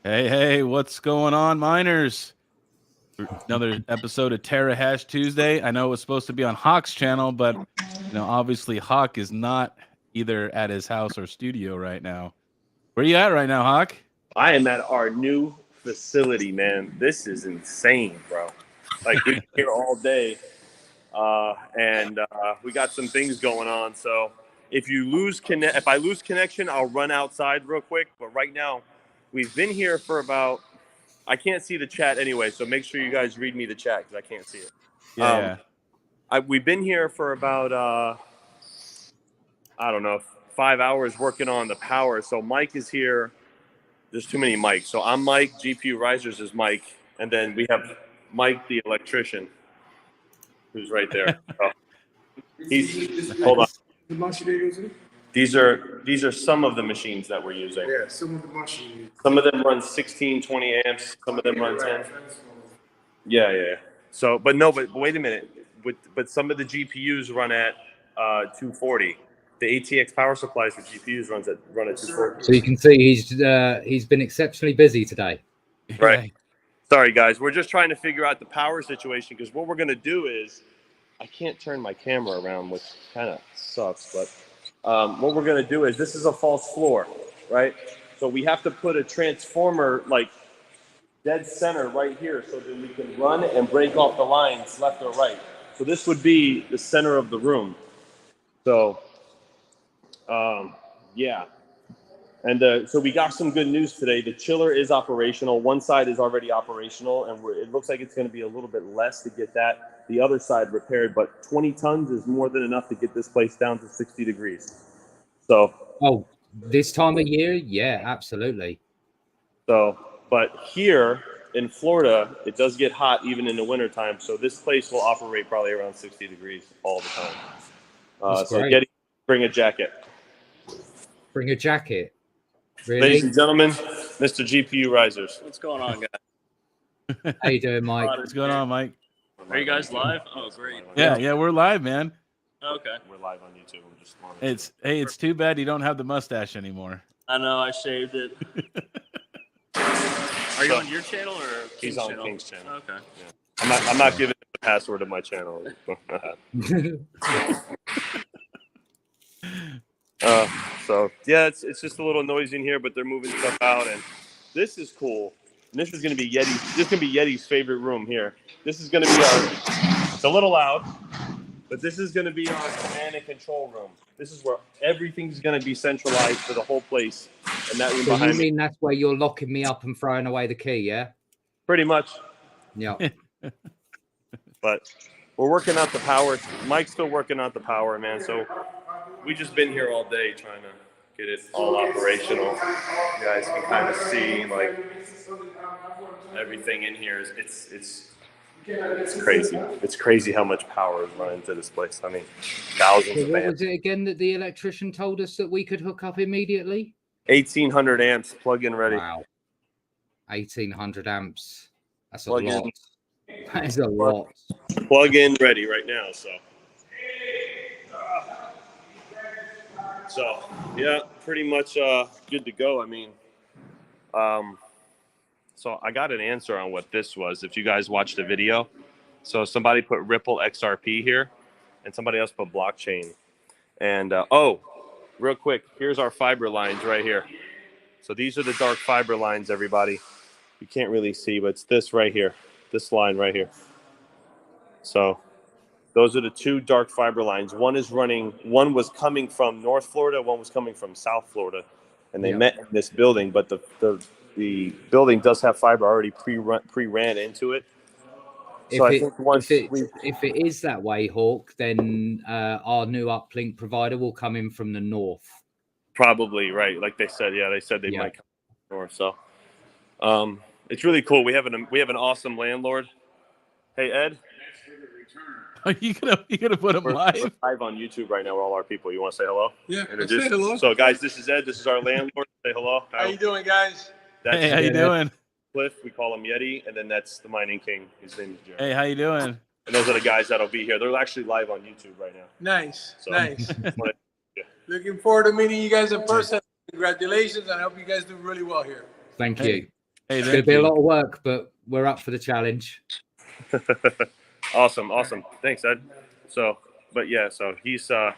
Hey, what's going on, miners? Another episode of Terra Hash Tuesday. I know it was supposed to be on Hawk's channel, but obviously Hawk is not either at his house or studio right now. Where you at right now, Hawk? I am at our new facility, man. This is insane, bro. Like, we're here all day, and we got some things going on. So if I lose connection, I'll run outside real quick. But right now, we've been here for about. I can't see the chat anyway, so make sure you guys read me the chat because I can't see it. Yeah. We've been here for about I don't know, 5 hours working on the power. So Mike is here. There's too many mics. So I'm Mike, GPU Risers is Mike, and then we have Mike the electrician, who's right there. Hold on. These are some of the machines that we're using. Yeah, some of the machines. Some of them run 16, 20 amps. Some of them run 10. Yeah. So, but wait a minute. But some of the GPUs run at 240. The ATX power supplies for GPUs run at 240. So you can see he's been exceptionally busy today. Right. Sorry, guys. We're just trying to figure out the power situation because what we're going to do is I can't turn my camera around, which kind of sucks. But what we're going to do is this is a false floor, right? So we have to put a transformer like dead center right here so that we can run and break off the lines left or right. So this would be the center of the room. So, yeah. And so we got some good news today. The chiller is operational. One side is already operational, and it looks like it's going to be a little bit less to get the other side repaired. But 20 tons is more than enough to get this place down to 60 degrees. So, this time of year, yeah, absolutely. So, but here in Florida, it does get hot even in the wintertime. So this place will operate probably around 60 degrees all the time. So Yeti, bring a jacket. Bring a jacket. Really? Ladies and gentlemen, Mr. GPU Risers. What's going on, guys? How you doing, Mike? What's going on, Mike? Are you guys live? Oh, great. Yeah, we're live, man. Okay. We're live on YouTube. We're just It's too bad you don't have the mustache anymore. I know, I shaved it. Are you on your channel or King's He's on channel? King's channel. Okay. Yeah. I'm not giving the password of my channel. So yeah, it's just a little noisy in here, but they're moving stuff out, and this is cool. And this is going to be Yeti's favorite room here. This is going to be it's a little loud, but this is going to be our command and control room. This is where everything's going to be centralized for the whole place. And that room So behind you mean that's where you're locking me up and throwing away the key, yeah? Pretty much. Yeah. But we're working out the power. Mike's still working out the power, man. So we just been here all day trying to get it all operational. You guys can kind of see like everything in here. It's crazy. It's crazy how much power is running into this place. I mean, thousands of What amps. was it again that the electrician told us that we could hook up immediately? 1,800 amps, plug-in ready. Wow. 1,800 amps. That's a Plug-in. lot. That is a lot. Plug-in ready right now. So yeah, pretty much good to go. I mean, so I got an answer on what this was. If you guys watched the video, so somebody put Ripple XRP here, and somebody else put blockchain. And real quick, here's our fiber lines right here. So these are the dark fiber lines, everybody. You can't really see, but it's this right here, this line right here. So those are the two dark fiber lines. One was coming from North Florida, one was coming from South Florida, and they met in this building. But the building does have fiber already pre-ran into it. So I think if it is that way, Hawk, then our new uplink provider will come in from the north. Probably, right? Like they said, they said they might come north. So it's really cool. We have an awesome landlord. Hey, Ed. Are you gonna put him live? We're live on YouTube right now with all our people. You want to say hello? Yeah, Introduce. say hello. So, guys, this is Ed. This is our landlord. Say hello. How you doing, guys? Hey, how you doing? Cliff. We call him Yeti, and then that's the mining king. His name is Jerry. Hey, how you doing? And those are the guys that'll be here. They're actually live on YouTube right now. Nice, So, nice. Yeah. Looking forward to meeting you guys in person. Congratulations, and I hope you guys do really well here. Thank you. Hey, It's going to thank be a you. lot of work, but we're up for the challenge. Awesome. Thanks, Ed. So, but yeah, so he's a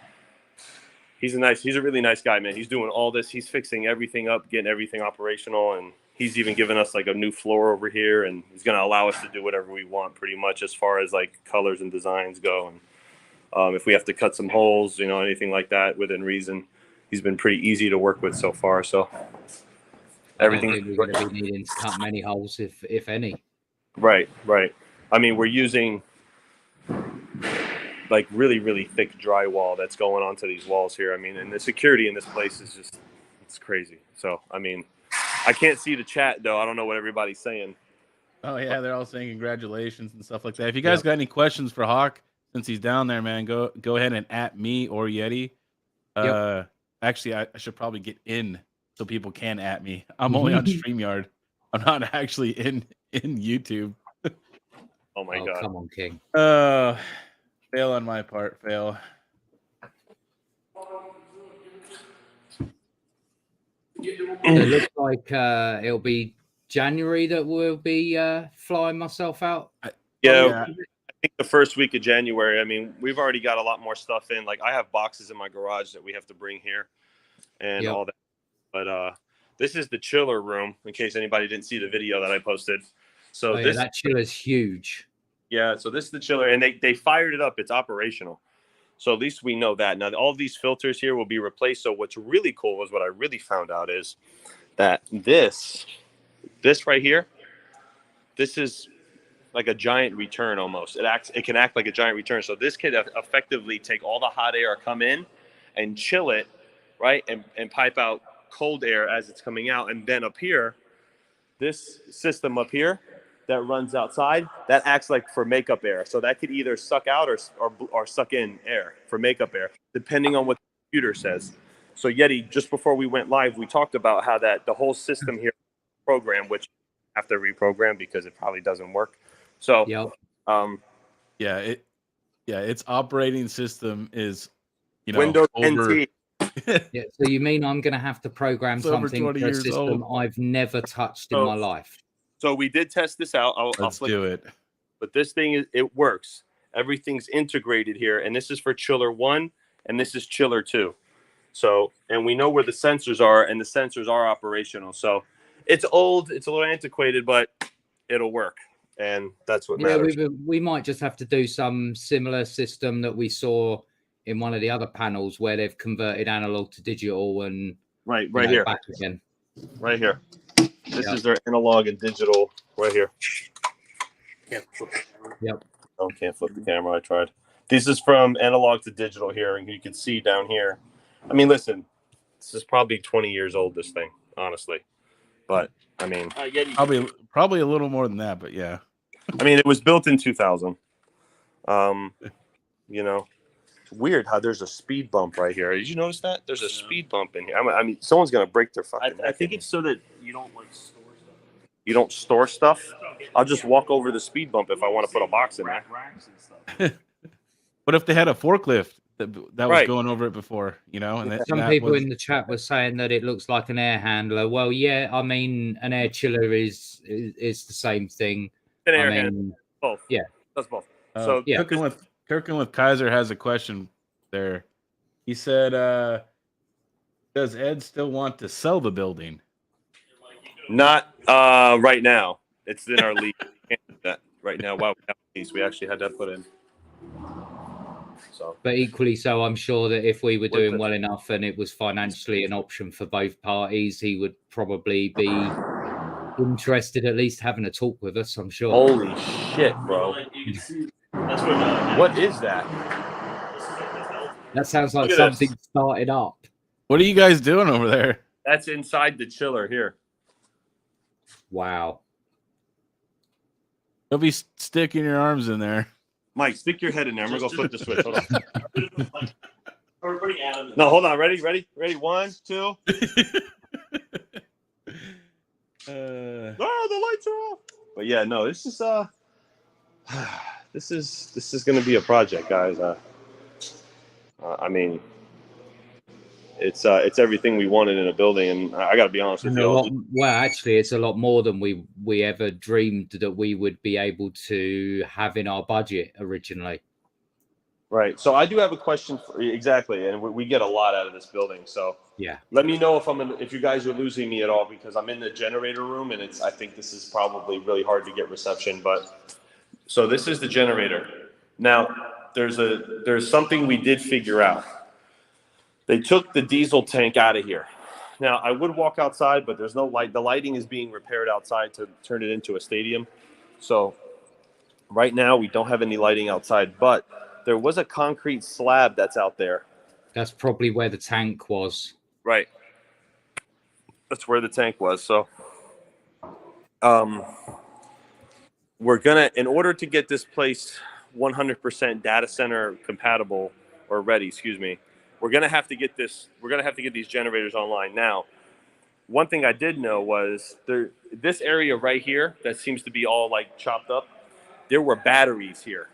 really nice guy, man. He's doing all this. He's fixing everything up, getting everything operational, and he's even given us like a new floor over here, and he's going to allow us to do whatever we want pretty much as far as like colors and designs go. And if we have to cut some holes, you know, anything like that within reason, he's been pretty easy to work with so far. So everything. I don't think we're going to be needing to cut many holes, if any. Right. I mean, we're using like really thick drywall that's going onto these walls here. I mean, and the security in this place is just, it's crazy. So, I mean, I can't see the chat though. I don't know what everybody's saying. Oh yeah, they're all saying congratulations and stuff like that. If you guys got any questions for Hawk, since he's down there, man, go ahead and at me or Yeti. Actually, I should probably get in so people can at me. I'm only on StreamYard. I'm not actually in YouTube. Oh my God. Come on, King. Fail on my part. Fail. It looks like it'll be January that we'll be flying myself out. Yeah. I think the first week of January. I mean, we've already got a lot more stuff in. Like I have boxes in my garage that we have to bring here and all that. But this is the chiller room in case anybody didn't see the video that I posted. So that chiller's huge. Yeah, so this is the chiller, and they fired it up. It's operational. So at least we know that. Now, all these filters here will be replaced. So what's really cool is what I really found out is that this right here, this is like a giant return almost. It can act like a giant return. So this can effectively take all the hot air, come in and chill it, right? And pipe out cold air as it's coming out. And then up here, this system up here that runs outside, that acts like for makeup air. So that could either suck out or suck in air for makeup air, depending on what the computer says. So Yeti, just before we went live, we talked about how that the whole system here program, which I have to reprogram because it probably doesn't work. So its operating system is Windows over... NT. Yeah, so you mean I'm going to have to program something for a system I've never touched in my life? So we did test this out. Let's do it. But this thing, it works. Everything's integrated here. And this is for chiller 1 and this is chiller 2. So, and we know where the sensors are and the sensors are operational. So it's old, it's a little antiquated, but it'll work. And that's what matters. We might just have to do some similar system that we saw in one of the other panels where they've converted analog to digital and right here. Back again. Right here. This is their analog and digital right here. Can't flip the camera. Yep. Oh, can't flip the camera. I tried. This is from analog to digital here, and you can see down here. I mean, listen, this is probably 20 years old, this thing, honestly. But, I mean... Probably a little more than that, but yeah. I mean, it was built in 2000. It's weird how there's a speed bump right here. Did you notice that? There's a speed bump in here. I mean, someone's going to break their fucking neck. I think it's so that you don't store stuff. You don't store stuff? I'll just walk over the speed bump if I want to put a box in there. Racks and stuff. What if they had a forklift that was going over it before, And some people in the chat were saying that it looks like an air handler. Well, yeah, I mean, an air chiller is the same thing. An air handler. Both. Yeah. That's both. So yeah. Kirkin with Kaiser has a question there. He said, does Ed still want to sell the building? Not right now. It's in our lease. Can't do that right now. Wow, we actually had that put in. So, but equally so, I'm sure that if we were doing well enough and it was financially an option for both parties, he would probably be interested at least having a talk with us. I'm sure. Holy shit, bro! That's what is that? That sounds like something started up. What are you guys doing over there? That's inside the chiller here. Wow. You'll be sticking your arms in there. Mike, stick your head in there. I'm going to go flip the switch. Hold on. No, no, hold on. Ready? 1, 2. The lights are off. But yeah, no, this is this is going to be a project, guys. I mean, it's everything we wanted in a building. And I got to be honest with And you. well, actually, it's a lot more than we ever dreamed that we would be able to have in our budget originally. Right. So I do have a question exactly, and we get a lot out of this building. So yeah, let me know if you guys are losing me at all, because I'm in the generator room, and I think this is probably really hard to get reception. But so this is the generator. Now there's something we did figure out. They took the diesel tank out of here. Now I would walk outside, but there's no light. The lighting is being repaired outside to turn it into a stadium. So right now we don't have any lighting outside, but there was a concrete slab that's out there. That's probably where the tank was. Right. That's where the tank was. So we're gonna, in order to get this place 100% data center compatible or ready, excuse me, we're gonna have to get these generators online. Now, one thing I did know was this area right here that seems to be all like chopped up, there were batteries here.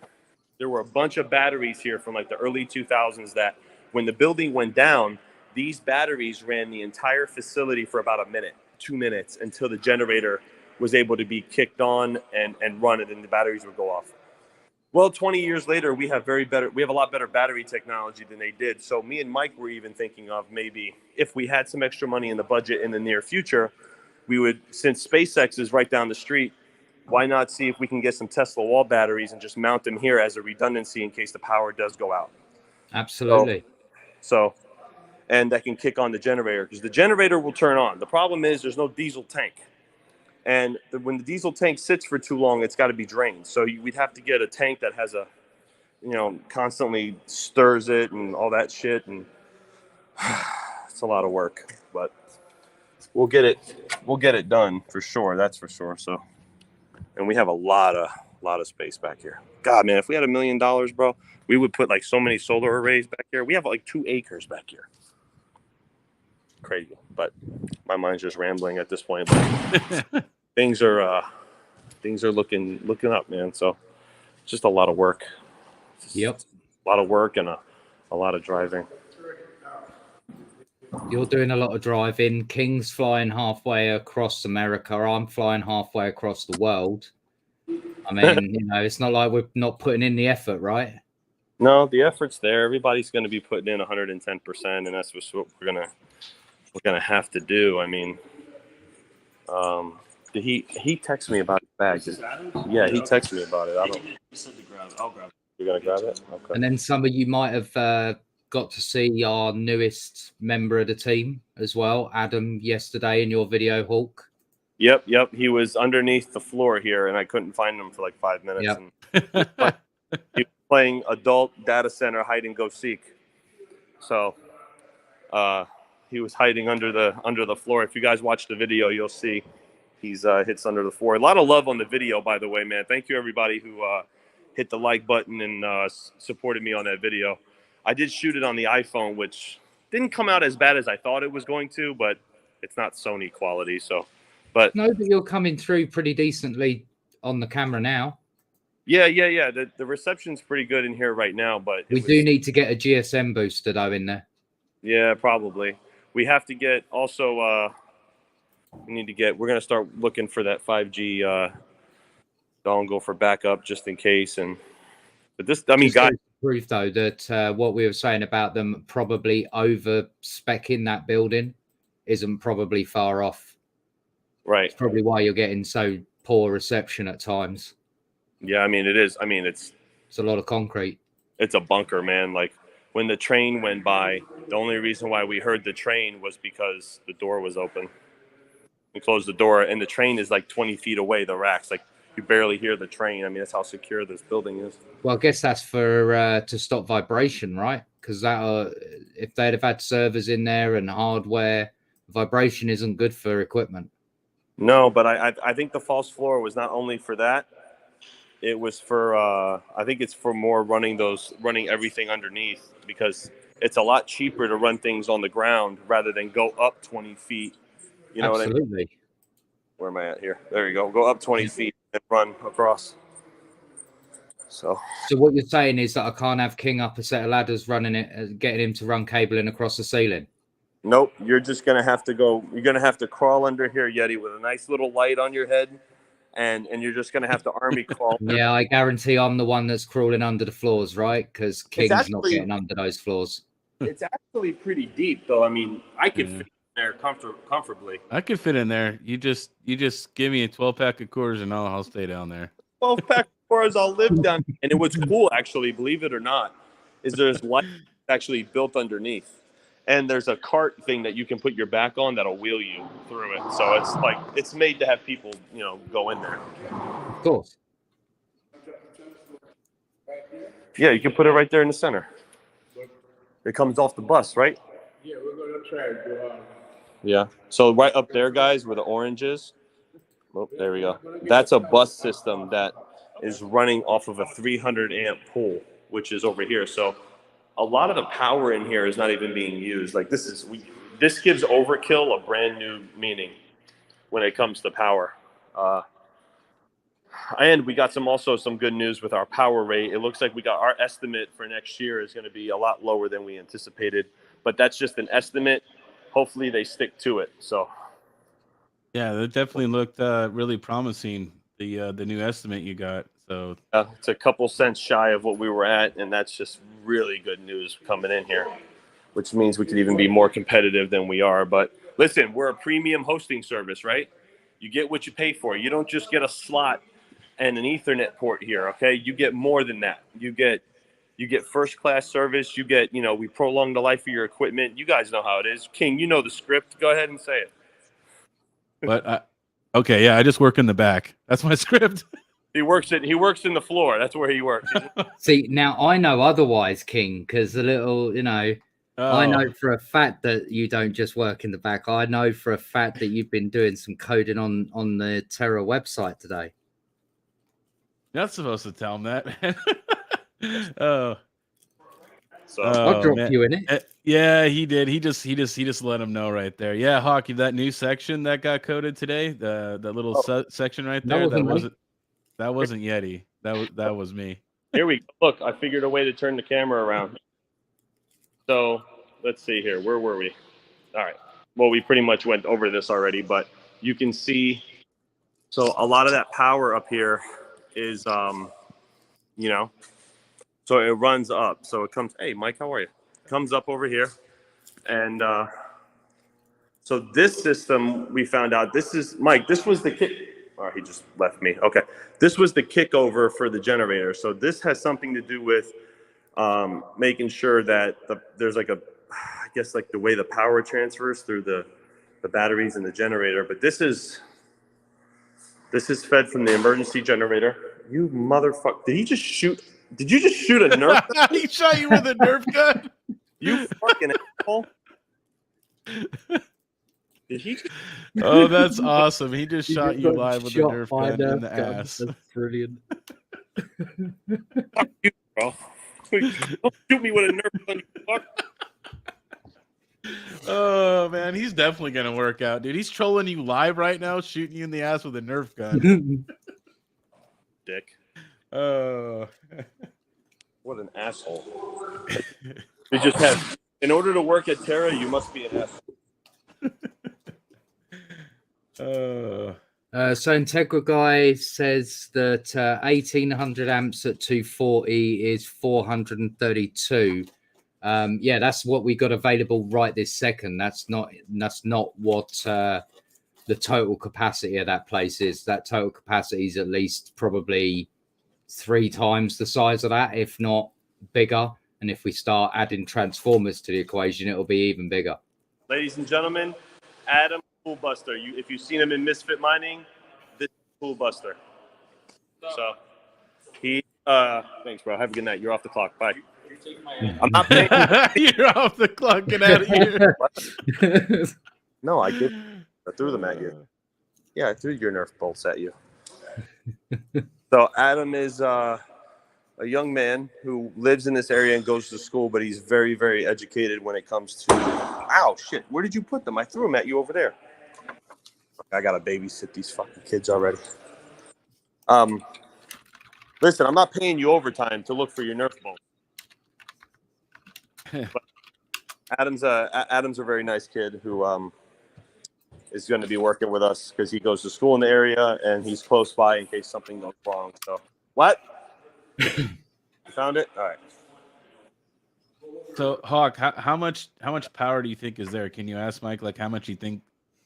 There were a bunch of batteries here from like the early 2000s that when the building went down, these batteries ran the entire facility for about a minute, 2 minutes, until the generator was able to be kicked on and run, and then the batteries would go off. Well, 20 years later, we have a lot better battery technology than they did. So me and Mike were even thinking of maybe if we had some extra money in the budget in the near future, we would, since SpaceX is right down the street, why not see if we can get some Tesla wall batteries and just mount them here as a redundancy in case the power does go out. Absolutely. So and that can kick on the generator, because the generator will turn on. The problem is there's no diesel tank. And when the diesel tank sits for too long, it's got to be drained. So we'd have to get a tank that has constantly stirs it and all that shit. And it's a lot of work, but we'll get it done for sure. That's for sure. So. And we have a lot of space back here. God, man, if we had $1 million, bro, we would put like so many solar arrays back here. We have like 2 acres back here. Crazy, but my mind's just rambling at this point. But things are looking up, man. So just a lot of work. Yep. A lot of work and a lot of driving. You're doing a lot of driving. King's flying halfway across America. I'm flying halfway across the world. I mean, it's not like we're not putting in the effort, right? No, the effort's there. Everybody's going to be putting in 110%, and that's what we're gonna have to do. I mean, did he text me about his bag? Yeah, he texted me about it. He said to grab it. I'll grab it. You're gonna grab it? Okay. And then some of you might have got to see our newest member of the team as well, Adam, yesterday in your video, Hawk. Yep. He was underneath the floor here, and I couldn't find him for like 5 minutes. Yep. And he was playing adult data center hide and go seek. So he was hiding under the floor. If you guys watch the video, you'll see he's hits under the floor. A lot of love on the video, by the way, man. Thank you everybody who hit the like button and supported me on that video. I did shoot it on the iPhone, which didn't come out as bad as I thought it was going to, but it's not Sony quality. So, but no, but you're coming through pretty decently on the camera now. Yeah. The reception's pretty good in here right now, but we do need to get a GSM booster though in there. Yeah, probably. We have to get also. We're going to start looking for that 5G dongle for backup just in case. But this, I mean, guys. Proof though that what we were saying about them probably over specking that building isn't probably far off. Right. It's probably why you're getting so poor reception at times. Yeah, I mean it is. I mean it's a lot of concrete. It's a bunker, man. Like when the train went by, the only reason why we heard the train was because the door was open. We closed the door, and the train is like 20 feet away. The racks, like you barely hear the train. I mean, that's how secure this building is. Well, I guess that's for to stop vibration, right? Because if they'd have had servers in there and hardware, vibration isn't good for equipment. No, but I think the false floor was not only for that. It was for I think it's for more running everything underneath, because it's a lot cheaper to run things on the ground rather than go up 20 feet. You know Absolutely. what I mean? Where am I at here? There you go. Go up 20 feet and run across. So what you're saying is that I can't have King up a set of ladders running it, getting him to run cabling across the ceiling? Nope. You're just gonna have to go. You're gonna have to crawl under here, Yeti, with a nice little light on your head, and you're just gonna have to army crawl. Yeah, I guarantee I'm the one that's crawling under the floors, right? Because King's not getting under those floors. It's actually pretty deep, though. I mean, I could fit in there comfortably. I could fit in there. You just give me a 12-pack of quarters and I'll stay down there. 12-pack quarters, I'll live down. And it was cool, actually, believe it or not, is there's light actually built underneath. And there's a cart thing that you can put your back on that'll wheel you through it. So it's like, it's made to have people, go in there. Of course. Yeah, you can put it right there in the center. It comes off the bus, right? Yeah, we're going to try to go out. Yeah. So right up there, guys, where the orange is. Oh, there we go. That's a bus system that is running off of a 300 amp pole, which is over here. So a lot of the power in here is not even being used. Like this gives overkill a brand new meaning when it comes to power. And we got some good news with our power rate. It looks like we got our estimate for next year is going to be a lot lower than we anticipated, but that's just an estimate. Hopefully they stick to it. So yeah, that definitely looked really promising. The new estimate you got. So it's a couple cents shy of what we were at, and that's just really good news coming in here, which means we could even be more competitive than we are. But listen, we're a premium hosting service, right? You get what you pay for. You don't just get a slot and an Ethernet port here, okay? You get more than that. You get first class service. You get, we prolong the life of your equipment. You guys know how it is. King, you know the script. Go ahead and say it. But okay, yeah, I just work in the back. That's my script. He works in the floor. That's where he works. See, now I know otherwise, King, because a little, I know for a fact that you don't just work in the back. I know for a fact that you've been doing some coding on the Terra website today. Not supposed to tell him that. Oh. So I'll drop you in it. Yeah, he did. He just let him know right there. Yeah, Hawk, that new section that got coded today, the little section right there, that wasn't Yeti. That was me. Here we go. Look, I figured a way to turn the camera around. So let's see here. Where were we? All right. Well, we pretty much went over this already, but you can see. So a lot of that power up here is, so it runs up. So it comes. Hey, Mike, how are you? Comes up over here, and so this system we found out. This is Mike. This was the kick. Oh, he just left me. Okay, this was the kickover for the generator. So this has something to do with making sure that there's like I guess like the way the power transfers through the batteries and the generator. But this is fed from the emergency generator. You motherfucker! Did you just shoot a Nerf gun? He shot you with a Nerf gun. You fucking asshole! Did he? Oh, that's awesome! He just shot you live with a Nerf gun in the ass. That's brilliant. Fuck you, bro! Don't shoot me with a Nerf gun, you fuck! Oh man, he's definitely gonna work out, dude. He's trolling you live right now, shooting you in the ass with a Nerf gun. Dick. Oh, what an asshole! We just have. In order to work at Terra, you must be an asshole. So Integra Guy says that 1800 amps at 240 is 432. Yeah, that's what we got available right this second. That's not what the total capacity of that place is. That total capacity is at least probably 3 times the size of that, if not bigger. And if we start adding transformers to the equation, it'll be even bigger. Ladies and gentlemen, Adam Poolbuster. If you've seen him in Misfit Mining, this is Poolbuster. So he thanks, bro. Have a good night. You're off the clock. Bye. I'm not paying. You're off the clock. Get out of here. No, I threw them at you. Yeah, I threw your Nerf bolts at you. So Adam is a young man who lives in this area and goes to school, but he's very, very educated when it comes to. Ow, shit! Where did you put them? I threw them at you over there. I gotta babysit these fucking kids already. Listen, I'm not paying you overtime to look for your Nerf bolts. Adam's a very nice kid who is going to be working with us because he goes to school in the area and he's close by in case something goes wrong. So what? You found it? All right. So Hawk, how much power do you think is there? Can you ask Mike like how much you think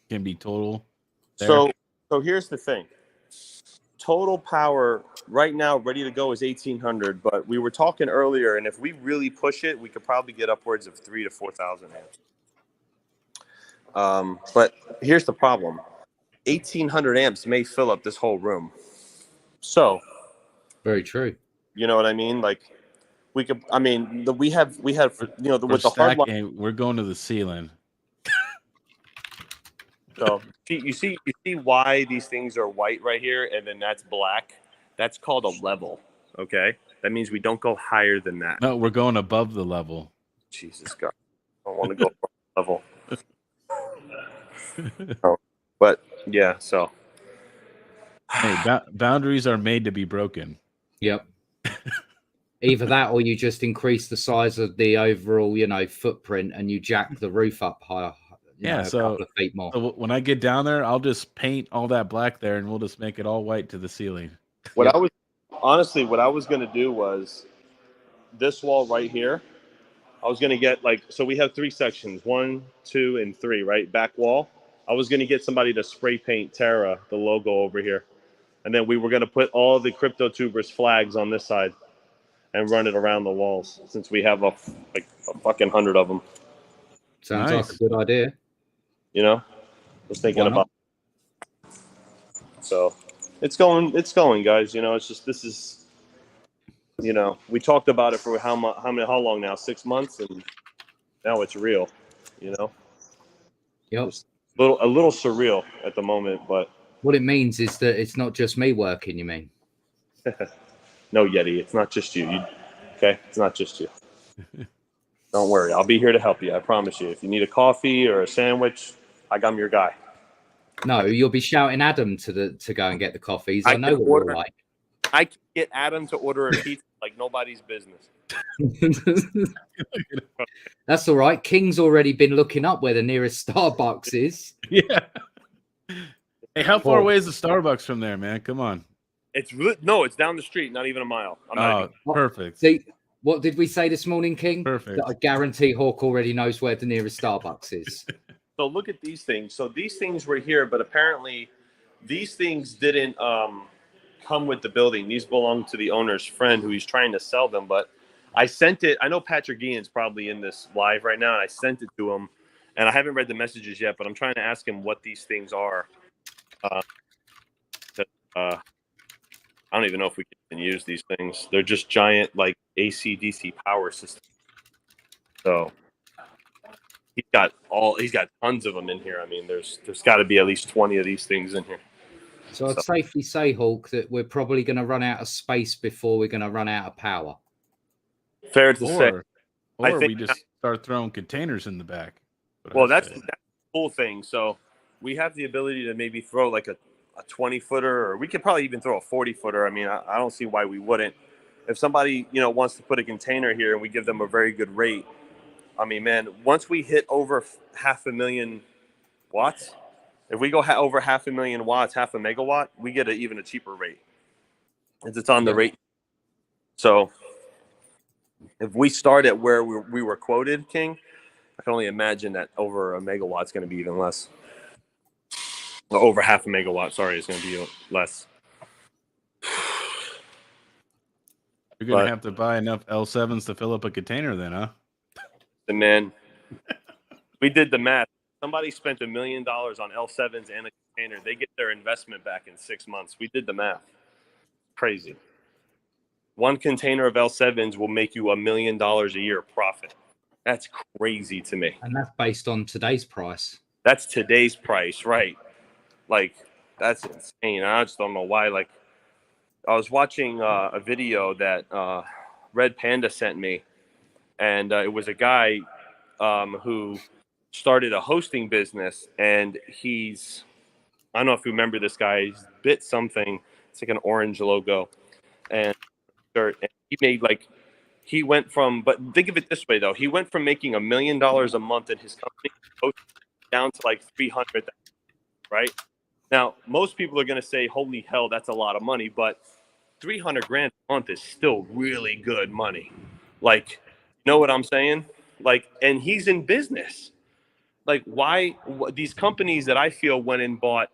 can be total there? So here's the thing. Total power right now ready to go is 1800, but we were talking earlier, and if we really push it, we could probably get upwards of 3,000 to 4,000 amps. But here's the problem: 1800 amps may fill up this whole room. So, Very true. you know what I mean? Like, we could. I mean, we have with the hard line. We're going to the ceiling. So you see why these things are white right here, and then that's black. That's called a level. Okay, that means we don't go higher than that. No, we're going above the level. Jesus God, I don't want to go above the level. Oh, but yeah, so Hey, boundaries are made to be broken. Yep. Either that, or you just increase the size of the overall, footprint, and you jack the roof up higher. Yeah, a so- couple of feet more. So when I get down there, I'll just paint all that black there, and we'll just make it all white to the ceiling. what Yep. I was going to do was this wall right here. I was going to get so we have 3 sections, 1, 2, and 3, right? Back wall. I was going to get somebody to spray paint Terra, the logo over here. And then we were going to put all the Crypto Tubers flags on this side and run it around the walls since we have a fucking 100 of them. Sounds Nice. like a good idea. You know, was thinking Why not? about. So it's going, guys. You know, it's just this is. You know, we talked about it for how long now? 6 months, and now it's real. You know, Yep. Just a little surreal at the moment, but What it means is that it's not just me working, you mean? no, Yeti, it's not just you. Okay, it's not just you. Don't worry, I'll be here to help you. I promise you. If you need a coffee or a sandwich, I'm your guy. No, you'll be shouting Adam to go and get the coffees. I I know can what order- you're like. I can get Adam to order a pizza like nobody's business. That's all right. King's already been looking up where the nearest Starbucks is. Yeah. Hey, how far Well- away is the Starbucks from there, man? Come on. It's down the street, not even a mile. I'm not even, Perfect. See, what did we say this morning, King? Perfect. That I guarantee Hawk already knows where the nearest Starbucks is. so look at these things. So these things were here, but apparently these things didn't come with the building. These belong to the owner's friend who he's trying to sell them. But I sent it. I know Patrick Guillen's probably in this live right now, and I sent it to him. And I haven't read the messages yet, but I'm trying to ask him what these things are. I don't even know if we can use these things. They're just giant, like AC/DC power systems. So he's got tons of them in here. I mean, there's got to be at least 20 of these things in here. So I'd safely say, Hawk, that we're probably going to run out of space before we're going to run out of power. Fair to say. I Or think we just start throwing containers in the back. Well, that's the cool thing. So we have the ability to maybe throw like a 20-footer, or we could probably even throw a 40-footer. I mean, I don't see why we wouldn't. If somebody, wants to put a container here and we give them a very good rate, I mean, man, once we hit over 500,000 watts, if we go over 500,000 watts, half a megawatt, we get even a cheaper rate. It's on the rate. So if we start at where we were quoted, King, I can only imagine that over a megawatt's going to be even less. Or over half a megawatt, sorry, it's going to be less. You're going to have to buy enough L7s to fill up a container then, huh? And man, we did the math. Somebody spent $1 million on L7s and a container. They get their investment back in 6 months. We did the math. Crazy. One container of L7s will make you $1 million a year profit. That's crazy to me. And that's based on today's price. That's today's price, right? Like, that's insane. I just don't know why. Like, I was watching a video that Red Panda sent me, and it was a guy who started a hosting business, and I don't know if you remember this guy, he's Bit something. It's like an orange logo, and he made he went from, but think of it this way though, he went from making $1 million a month in his company down to like 300, right? Now, most people are going to say, holy hell, that's a lot of money, but 300 grand a month is still really good money. Like, you know what I'm saying? Like, and he's in business. Like, why these companies that I feel went and bought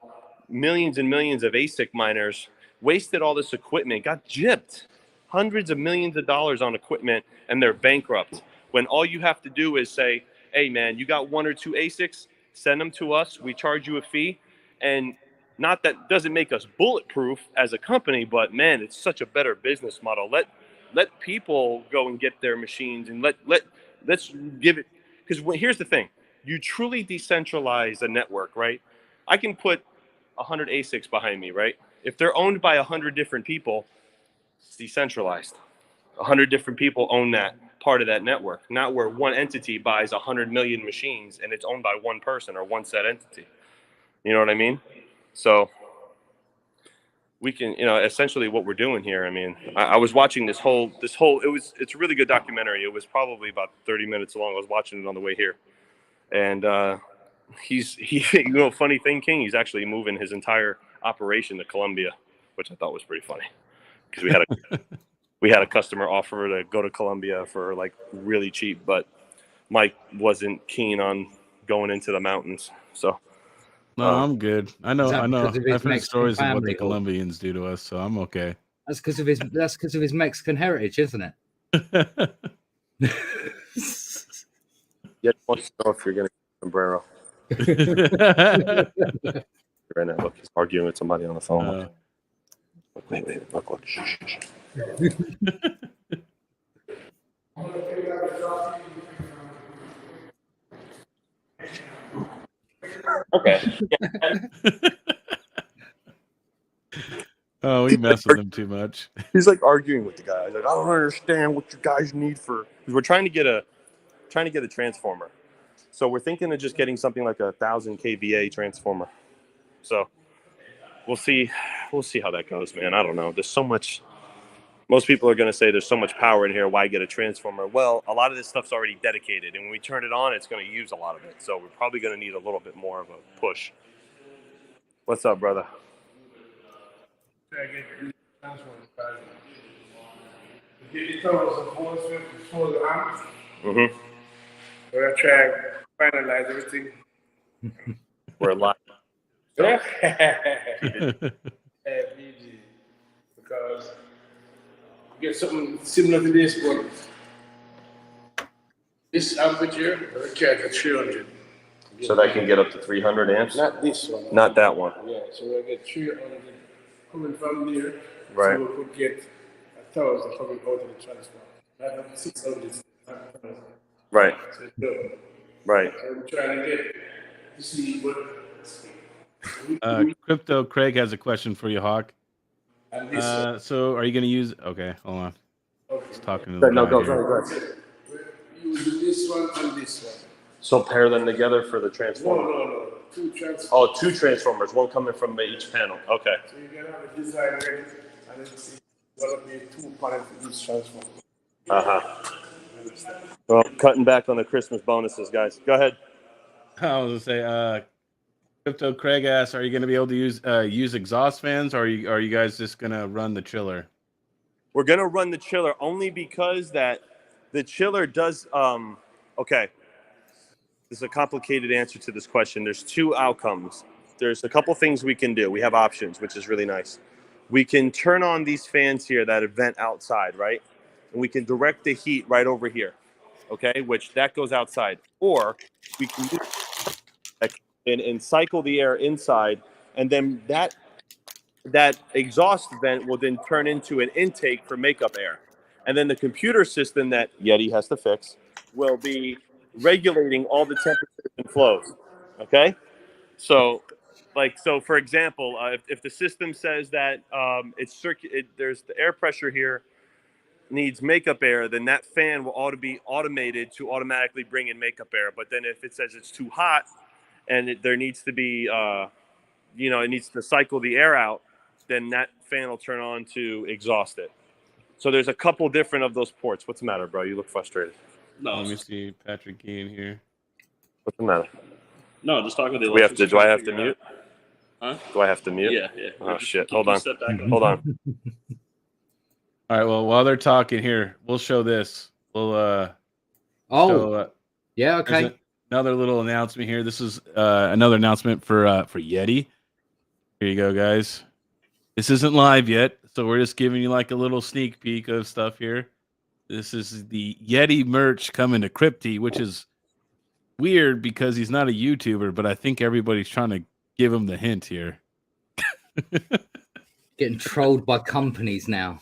millions and millions of ASIC miners, wasted all this equipment, got gypped hundreds of millions of dollars on equipment, and they're bankrupt. When all you have to do is say, hey, man, you got 1 or 2 ASICs, send them to us. We charge you a fee. And not that doesn't make us bulletproof as a company, but man, it's such a better business model. Let people go and get their machines, and let's give it, because here's the thing: you truly decentralize a network, right? I can put 100 ASICs behind me, right? If they're owned by 100 different people, it's decentralized. 100 different people own that part of that network, not where one entity buys 100 million machines and it's owned by one person or one set entity. You know what I mean? So we can, essentially what we're doing here. I mean, I was watching this whole, it's a really good documentary. It was probably about 30 minutes long. I was watching it on the way here. And funny thing, King, he's actually moving his entire operation to Colombia, which I thought was pretty funny, because we had a customer offer to go to Colombia for like really cheap, but Mike wasn't keen on going into the mountains. So No, I'm good. I know. because of his I've heard Mexican stories of what the family, or- Colombians do to us, so I'm okay. That's because of his Mexican heritage, isn't it? yeah, wants to know if you're going to get a sombrero. Right now, look, he's arguing with somebody on the phone. Wait, look. Shh. Okay. Oh, we mess with him too much. He's like arguing with the guy. He's like, I don't understand what you guys need for, because we're trying to get a transformer. So we're thinking of just getting something like 1,000 kVA transformer. So we'll see how that goes, man. I don't know. There's so much. Most people are going to say there's so much power in here. Why get a transformer? Well, a lot of this stuff's already dedicated, and when we turn it on, it's going to use a lot of it. So we're probably going to need a little bit more of a push. What's up, brother? Try to get the transformer. Get the total for the amps. Mm-hmm. We're gonna try to finalize everything. We're live. Yeah. PG. Because we get something similar to this, but this amperature will carry for 300. So that can get up to 300 amps? Not this one. Not that one. Yeah, so we'll get 300 coming from there. Right. So we could get 1,000 coming out of the transformer. Not 600. Right. So it's good. Right. So we're trying to get to see what. Crypto Craig has a question for you, Hawk. And this one. So are you going to use? Okay, hold on. Okay. He's talking to the No, guy go here. ahead. We're using this one and this one. So pair them together for the transformer. No. 2 transformers. Oh, 2 transformers, one coming from each panel. Okay. So you can have a design ready and then see what will be 2 panels for each transformer. Well, cutting back on the Christmas bonuses, guys. Go ahead. I was going to say, Crypto Craig asks, are you going to be able to use exhaust fans, or are you guys just going to run the chiller? We're going to run the chiller only because that the chiller does okay. This is a complicated answer to this question. There's 2 outcomes. There's a couple things we can do. We have options, which is really nice. We can turn on these fans here that vent outside, right? And we can direct the heat right over here, okay? Which that goes outside. Or we can use and cycle the air inside, and then that exhaust vent will then turn into an intake for makeup air. And then the computer system that Yeti has to fix will be regulating all the temperatures and flows. Okay, so for example, if the system says that there's the air pressure here needs makeup air, then that fan will be automated to automatically bring in makeup air. But then if it says it's too hot and there needs to be it needs to cycle the air out, then that fan will turn on to exhaust it. So there's a couple different of those ports. What's the matter, bro? You look frustrated. No, Let me see Patrick Gein here. What's the matter? no, just talking to the Do I have electrician to trying mute? figure it out. Huh? Do I have to mute? Yeah, yeah. Oh, Just shit. keep- Hold keep on. Step back Hold on. All right. Well, while they're talking here, we'll show this. We'll Oh, show, yeah, there's okay. another little announcement here. This is another announcement for Yeti. Here you go, guys. This isn't live yet, so we're just giving you like a little sneak peek of stuff here. This is the Yeti merch coming to Crypty, which is weird because he's not a YouTuber, but I think everybody's trying to give him the hint here. Getting trolled by companies now.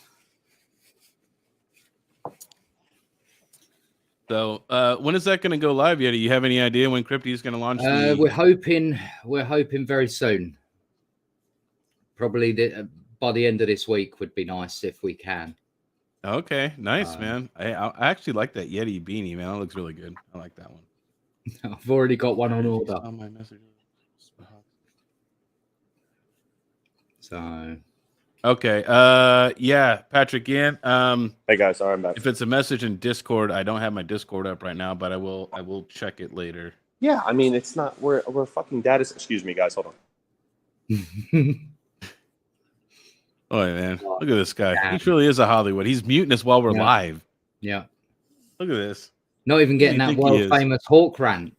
So, when is that going to go live, Yeti? You have any idea when Crypty is going to launch the? We're hoping very soon. Probably by the end of this week would be nice if we can. Okay, nice, man. I actually like that Yeti beanie, man. That looks really good. I like that one. I've already got one on order. On my message. So Okay. Yeah, Patrick Ian. Hey, guys. Sorry, I'm back. If it's a message in Discord, I don't have my Discord up right now, but I will check it later. Yeah, I mean, it's not. We're fucking data. Excuse me, guys. Hold on. Oh man, look at this guy. Yeah. He truly is a Hollywood. He's muting us while we're Yeah. live. yeah, Look at this. not even getting do you that think he is? world famous hawk rant.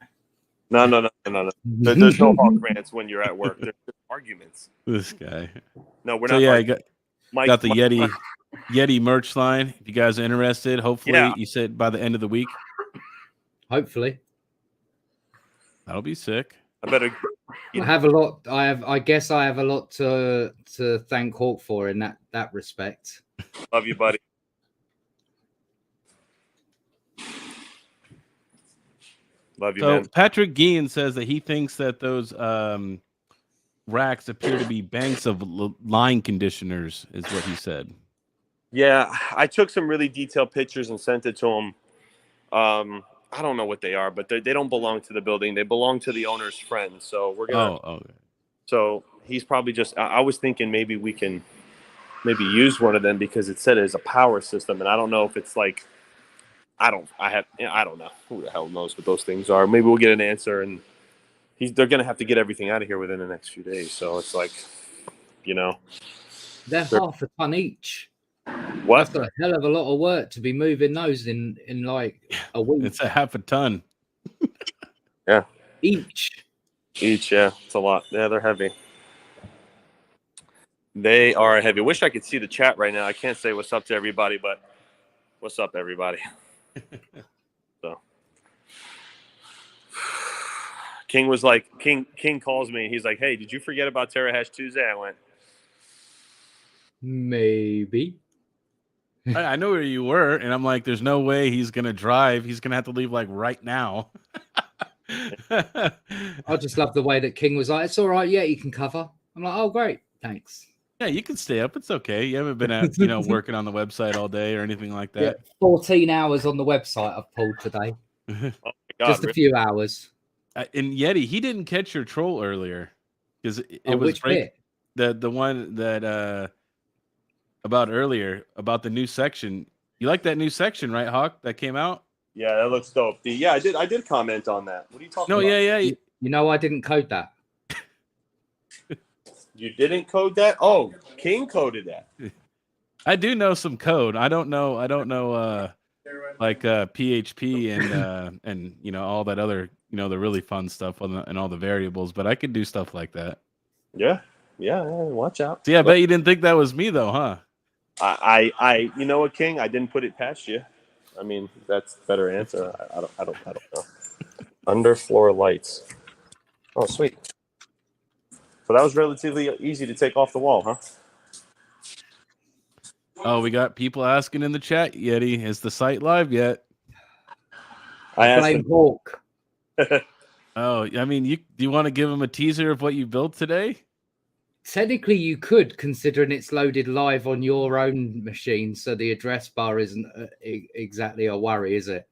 No. There's no hawk rants when you're at work. There's arguments. This guy. No, we're So not. yeah, I arguing. got the Mike- Yeti merch line. If you guys are interested, hopefully Yeah. you said by the end of the week. Hopefully, That'll be sick. I better. I have a lot. I guess I have a lot to thank Hawk for in that respect. Love you, buddy. Love you, So man. Patrick Gein says that he thinks that those racks appear to be banks of line conditioners, is what he said. Yeah, I took some really detailed pictures and sent it to him. I don't know what they are, but they don't belong to the building. They belong to the owner's friend. So we're gonna. Oh, okay. So he's probably just. I was thinking maybe we can use one of them because it said it's a power system, and I don't know if it's like. I don't know. Who the hell knows what those things are? Maybe we'll get an answer, and they're gonna have to get everything out of here within the next few days. So it's like, They're half a ton each. what? That's a hell of a lot of work to be moving those in like a week It's a half a ton. each. Each, yeah, it's a lot. Yeah, they're heavy. They are heavy. Wish I could see the chat right now. I can't say what's up to everybody, but what's up, everybody? So King was like, King calls me. He's like, hey, did you forget about Terra Hash Tuesday? I went, Maybe. I know where you were, and I'm like, there's no way he's gonna drive. He's gonna have to leave like right now. I just love the way that King was like, it's all right, yeah, you can cover. I'm like, oh great, thanks. Yeah, you can stay up. It's okay. You haven't been at working on the website all day or anything like Yeah, that. 14 hours on the website I've pulled today. oh my God, Just a really? few hours. And Yeti, he didn't catch your troll earlier because it was Which bit? the one that about earlier about the new section. You like that new section, right, Hawk? That came out. Yeah, that looks dope. Yeah, I did comment on that. What are you talking No, about? yeah. You know, I didn't code that. You didn't code that? Oh, King coded that. I do know some code. I don't know like PHP and all that other the really fun stuff and all the variables, but I could do stuff like that. Yeah. Watch out. See, I bet you didn't think that was me though, huh? I you know what, King? I didn't put it past you. I mean, that's a better answer. I don't know. Underfloor lights. Oh, sweet. So that was relatively easy to take off the wall, huh? Oh, we got people asking in the chat, Yeti, is the site live yet? I asked Blame him. Hawk. Oh, I mean, do you want to give them a teaser of what you built today? Technically, you could, considering it's loaded live on your own machine, so the address bar isn't exactly a worry, is it?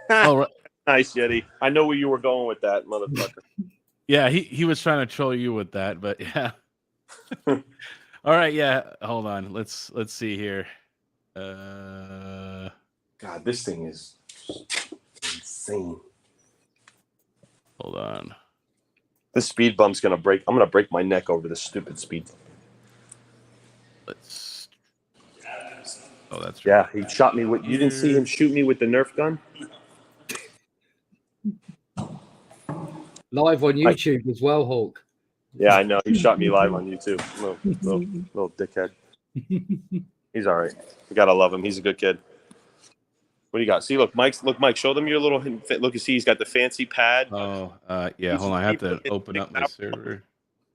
Oh, right. Nice, Yeti. I know where you were going with that, motherfucker. Yeah, he was trying to troll you with that, but yeah. All right, yeah. Hold on. Let's see here. God, this thing is insane. hold on. This speed bump's gonna break. I'm gonna break my neck over this stupid speed bump. Let's. Oh, that's Yeah, right. he shot me with. You didn't see him shoot me with the Nerf gun? Live on YouTube as well, Hawk. Yeah, I know. He shot me live on YouTube. Little dickhead. He's all right. You gotta love him. He's a good kid. What do you got? See, look, Mike. Show them your little. Look, you see, he's got the fancy pad. Oh, yeah. Hold on. I have to open up my server.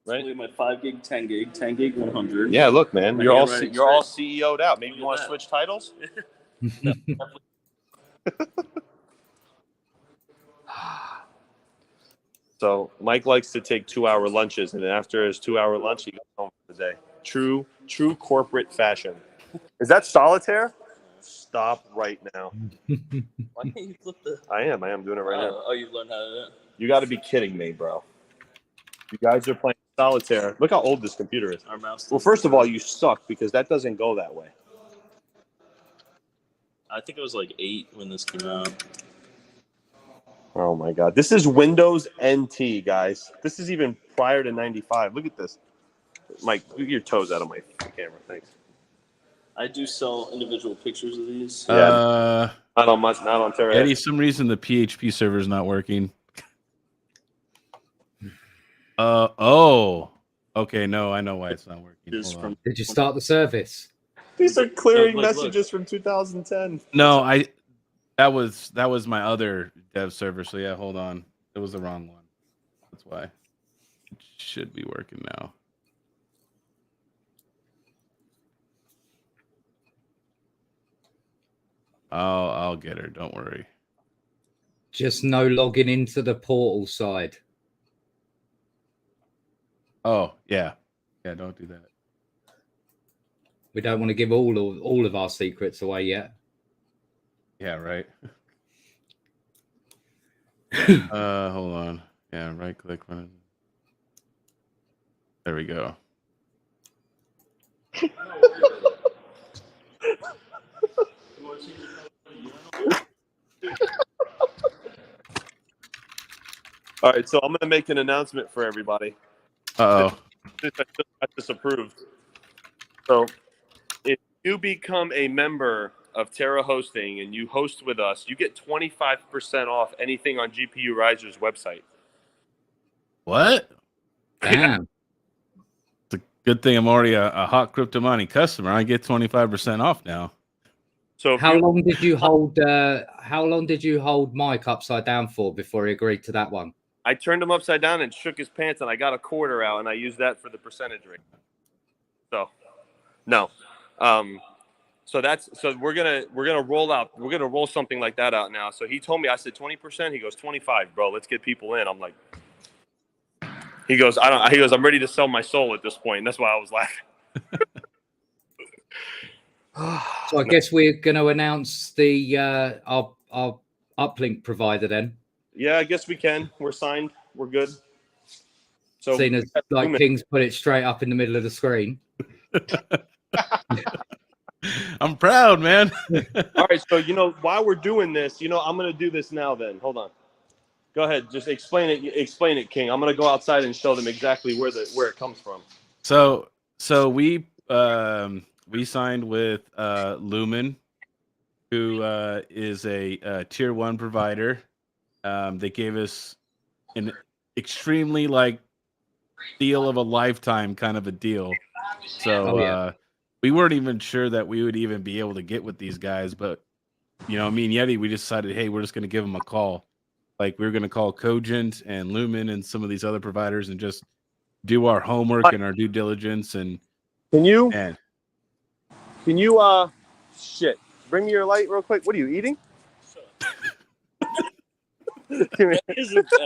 Right. My 5 gig, 10 gig, 10 gig, 100. Yeah, look, man, you're all CEO'd out. Maybe you want to that. switch titles. So Mike likes to take 2-hour lunches, and then after his 2-hour lunch, he goes home for the day. True corporate fashion. Is that solitaire? Stop right now. Why can't you flip the? I am doing it right now. Oh, you've learned how to do it. You got to be kidding me, bro. You guys are playing solitaire. Look how old this computer is. Our mouse. Well, first of all, you suck because that doesn't go that way. I think it was like 8 when this came out. Oh my God. This is Windows NT, guys. This is even prior to 95. Look at this. Mike, get your toes out of my camera. Thanks. I do sell individual pictures of these. Yeah. Not on Terra. Eddie, some reason the PHP server is not working. Okay, no, I know why it's not working. Did you start the service? These are clearing Look. messages from 2010. No, that was my other dev server. So yeah, hold on. It was the wrong one. That's why. It should be working now. I'll get her. Don't worry. Just no logging into the portal side. Oh yeah, don't do that. We don't want to give all of our secrets away yet. Yeah, right. Hold on. Yeah, right click on it. There we go. All right, so I'm going to make an announcement for everybody. Uh-oh. I just approved. So if you become a member of Terra Hosting and you host with us, you get 25% off anything on GPU Riser's website. What? Damn. It's a good thing I'm already a hot crypto mining customer. I get 25% off now. So How long did you hold Mike upside down for before he agreed to that one? I turned him upside down and shook his pants, and I got a quarter out, and I used that for the percentage rate. So, no. So we're gonna roll something like that out now. So he told me, I said 20%. He goes 25, bro. Let's get people in. I'm like, he goes, I'm ready to sell my soul at this point. And that's why I was laughing. So I guess we're going to announce the our uplink provider then. Yeah, I guess we can. We're signed. We're good. So Seeing as like King's put it straight up in the middle of the screen. I'm proud, man. All right, so while we're doing this, I'm gonna do this now. Then hold on. Go ahead, just explain it, King. I'm gonna go outside and show them exactly where it comes from. So we signed with Lumen, who is a tier 1 provider. They gave us an extremely deal of a lifetime kind of a deal. So we weren't even sure that we would even be able to get with these guys, but me and Yeti, we decided, hey, we're just going to give them a call. We were going to call Cogent and Lumen and some of these other providers and just do our homework and our due diligence. And Can you bring me your light real quick? What are you eating? I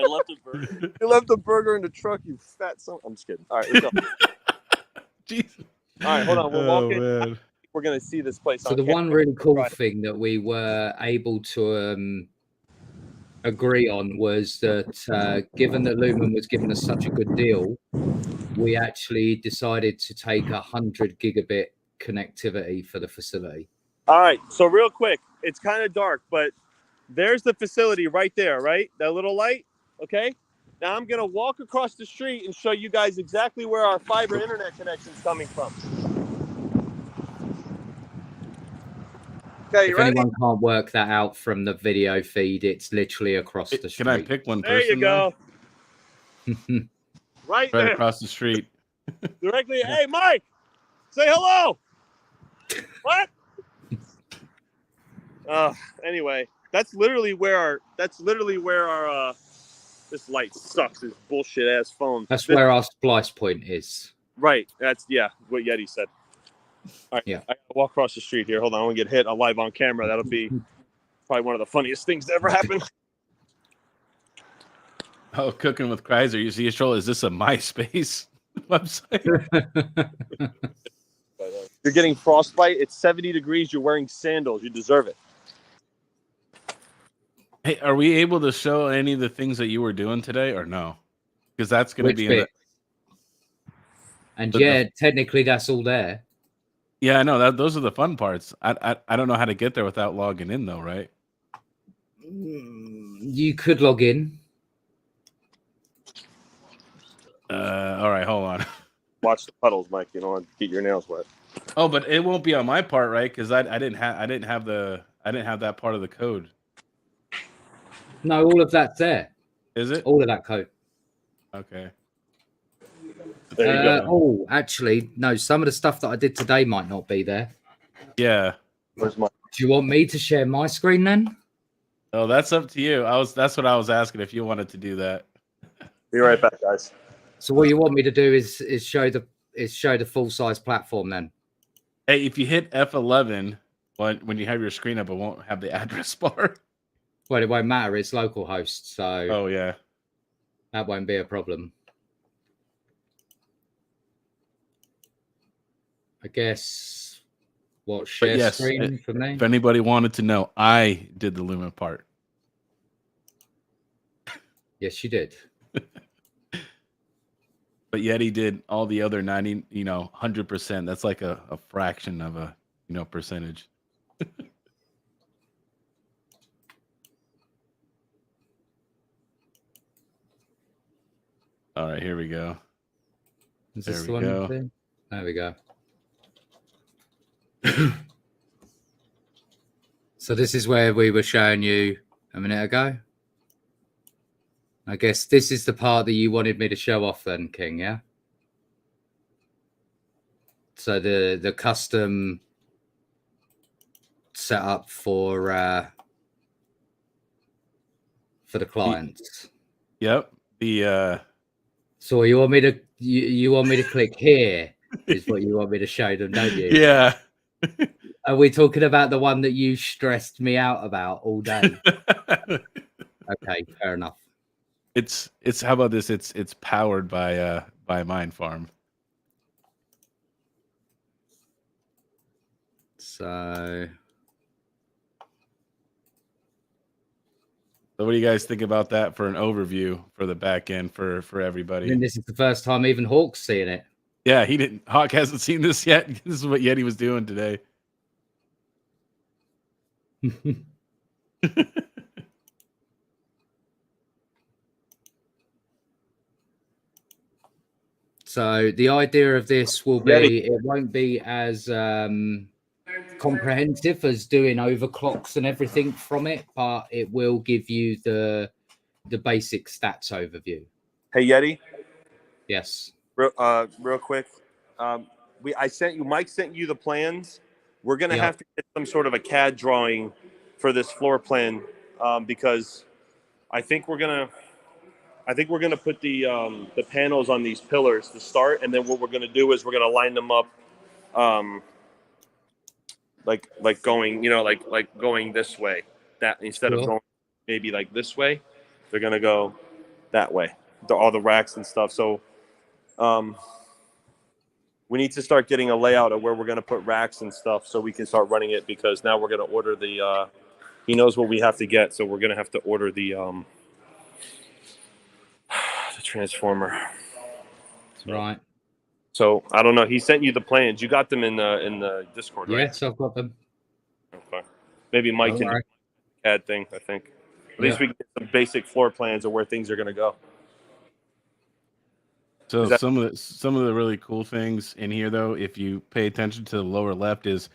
left a burger. You left a burger in the truck, you fat son. I'm just kidding. All right, let's go. Jesus. All right, hold on. We're walking. Man. We're gonna see this place. So the one really cool thing that we were able to agree on was that given that Lumen was giving us such a good deal, we actually decided to take 100 gigabit connectivity for the facility. All right. So real quick, it's kind of dark, but there's the facility right there, right? That little light. Okay. Now I'm gonna walk across the street and show you guys exactly where our fiber internet connection is coming from. Okay, you If ready? anyone can't work that out from the video feed, it's literally across the street. Can I pick one There person? you go. Though? Right Right there. across the street. Directly. Hey, Mike, say hello. What? Anyway, that's literally where our this light sucks. This bullshit ass phone. That's where our splice point is. Right. That's what Yeti said. All right. Yeah. I gotta walk across the street here. Hold on. I want to get hit live on camera. That'll be probably one of the funniest things to ever happen. Oh, Cooking with Kreiser. You see his troll. Is this a MySpace website? You're getting frostbite. It's 70 degrees. You're wearing sandals. You deserve it. Hey, are we able to show any of the things that you were doing today or no? Because that's going to be in the... And yeah, technically that's all there. Yeah, I know. Those are the fun parts. I don't know how to get there without logging in, though, right? You could log in. All right, hold on. Watch the puddles, Mike. You don't want to get your nails wet. Oh, but it won't be on my part, right? Because I didn't have that part of the code. No, all of that's there. Is it? All of that code. Okay. There you go. Oh, actually, no. Some of the stuff that I did today might not be there. Yeah. Where's my? Do you want me to share my screen then? Oh, that's up to you. That's what I was asking if you wanted to do that. Be right back, guys. So what you want me to do is show the full size platform then. Hey, if you hit F11 when you have your screen up, it won't have the address bar. Well, it won't matter. It's localhost, so Oh yeah, that won't be a problem. I guess what share screen for me? If anybody wanted to know, I did the Lumen part. Yes, you did. But Yeti did all the other 90, 100%. That's like a fraction of a, percentage. All right, here we go. Is this There we the go. one? There we go. So this is where we were showing you a minute ago. I guess this is the part that you wanted me to show off then, King, yeah? So the custom setup for the clients. Yep. So you want me to click here is what you want me to show them, don't you? Yeah. Are we talking about the one that you stressed me out about all day? Okay, fair enough. It's how about this? It's powered by Mind Farm. So what do you guys think about that for an overview for the back end for everybody? I think this is the first time even Hawk's seeing it. Yeah, Hawk hasn't seen this yet. This is what Yeti was doing today. So the idea of this will be, it won't be as comprehensive as doing overclocks and everything from it, but it will give you the basic stats overview. Hey, Yeti. Yes. Real quick. Mike sent you the plans. We're going to have to get some sort of a CAD drawing for this floor plan because I think we're going to put the panels on these pillars to start, and then what we're going to do is we're going to line them up like going, like going this way. That instead of going maybe like this way, they're going to go that way. All the racks and stuff. So we need to start getting a layout of where we're going to put racks and stuff so we can start running it, because now we're going to order the he knows what we have to get, so we're going to have to order the transformer. Right. So I don't know. He sent you the plans. You got them in the Discord, right? Yes, I've got them. Maybe Mike All can do right. a CAD thing. I think at least we can get some basic floor plans of where things are going to go. So Is that- some of the really cool things in here, though, if you pay attention to the lower left, is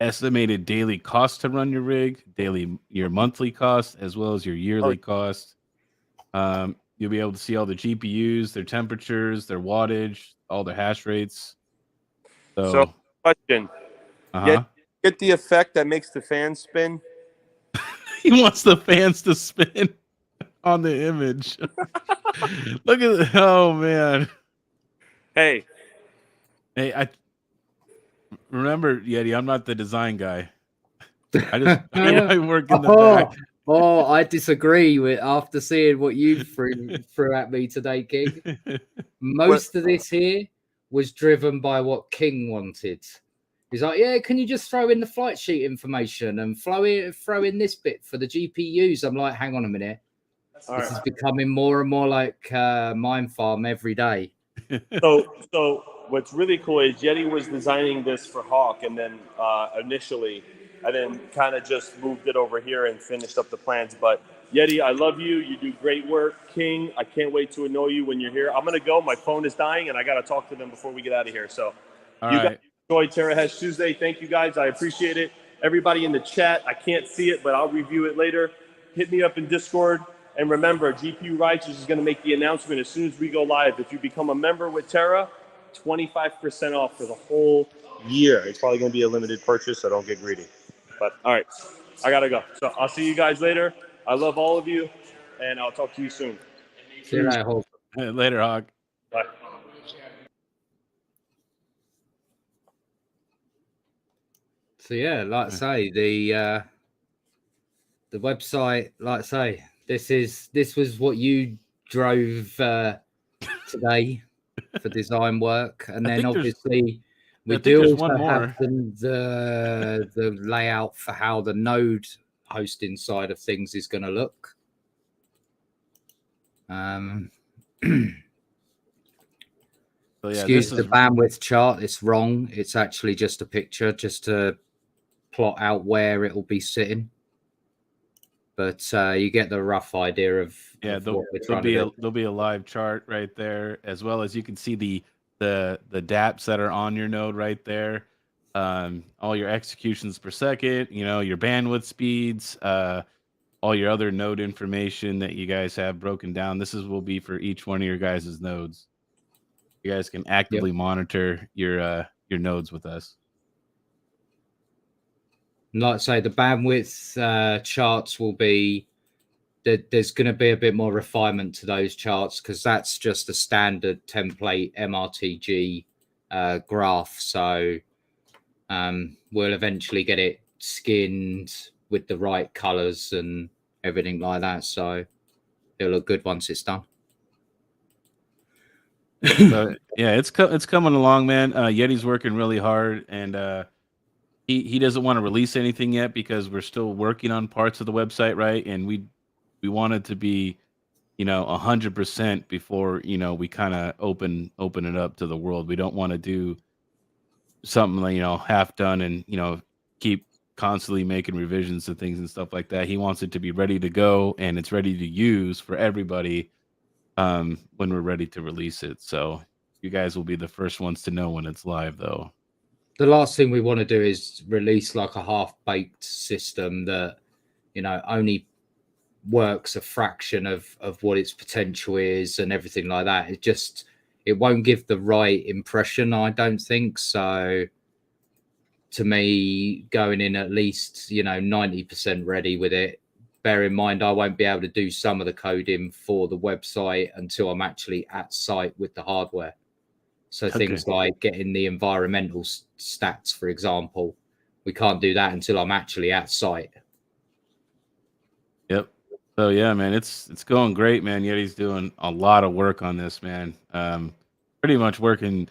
estimated daily cost to run your rig, your monthly cost, as well as your yearly cost. You'll be able to see all the GPUs, their temperatures, their wattage, all their hash rates. So, question. Uh-huh. Get the effect that makes the fan spin. He wants the fans to spin on the image. Look at oh man. Hey, I remember, Yeti, I'm not the design guy. I work in the back. Oh, I disagree with after seeing what you threw at me today, King. Most of this here was driven by what King wanted. He's like, yeah, can you just throw in the flight sheet information and throw in this bit for the GPUs? I'm like, hang on a minute. This is becoming more and more like Mine Farm every day. So what's really cool is Yeti was designing this for Hawk, and then initially, and then kind of just moved it over here and finished up the plans. But Yeti, I love you. You do great work. King, I can't wait to annoy you when you're here. I'm gonna go. My phone is dying, and I gotta talk to them before we get out of here. So, guys enjoy Terra Hash Tuesday. Thank you guys. I appreciate it. Everybody in the chat, I can't see it, but I'll review it later. Hit me up in Discord. And remember, GPU Righteous is going to make the announcement as soon as we go live. If you become a member with Terra, 25% off for the whole year. It's probably going to be a limited purchase, so don't get greedy. But, all right, I got to go. So I'll see you guys later. I love all of you, and I'll talk to you soon. See you later, Hawk. Later, Hawk. Bye. So, yeah, like I say, the website, like I say, this was what you drove today for design work, and then obviously we do also have the layout for how the node hosting side of things is going to look. Excuse the bandwidth chart, it's wrong. It's actually just a picture just to plot out where it will be sitting. But you get the rough idea of there'll be a live chart right there, as well as you can see the DApps that are on your node right there. All your executions per second, your bandwidth speeds, all your other node information that you guys have broken down. This will be for each one of your guys' nodes. You guys can actively monitor your nodes with us. Like I say, the bandwidth charts will be there's going to be a bit more refinement to those charts because that's just a standard template MRTG graph. So we'll eventually get it skinned with the right colors and everything like that. So it'll look good once it's done. So yeah, it's coming along, man. Yeti's working really hard, and he doesn't want to release anything yet because we're still working on parts of the website, right? And we want it to be 100% before we kind of open it up to the world. We don't want to do something half done and keep constantly making revisions to things and stuff like that. He wants it to be ready to go and it's ready to use for everybody when we're ready to release it. So you guys will be the first ones to know when it's live, though. The last thing we want to do is release like a half-baked system that only works a fraction of what its potential is and everything like that. It won't give the right impression, I don't think. So to me, going in at least 90% ready with it. Bear in mind, I won't be able to do some of the coding for the website until I'm actually at site with the hardware. So things like getting the environmental stats, for example, we can't do that until I'm actually at site. Yep. So yeah, man, it's going great, man. Yeti's doing a lot of work on this, man. Pretty much working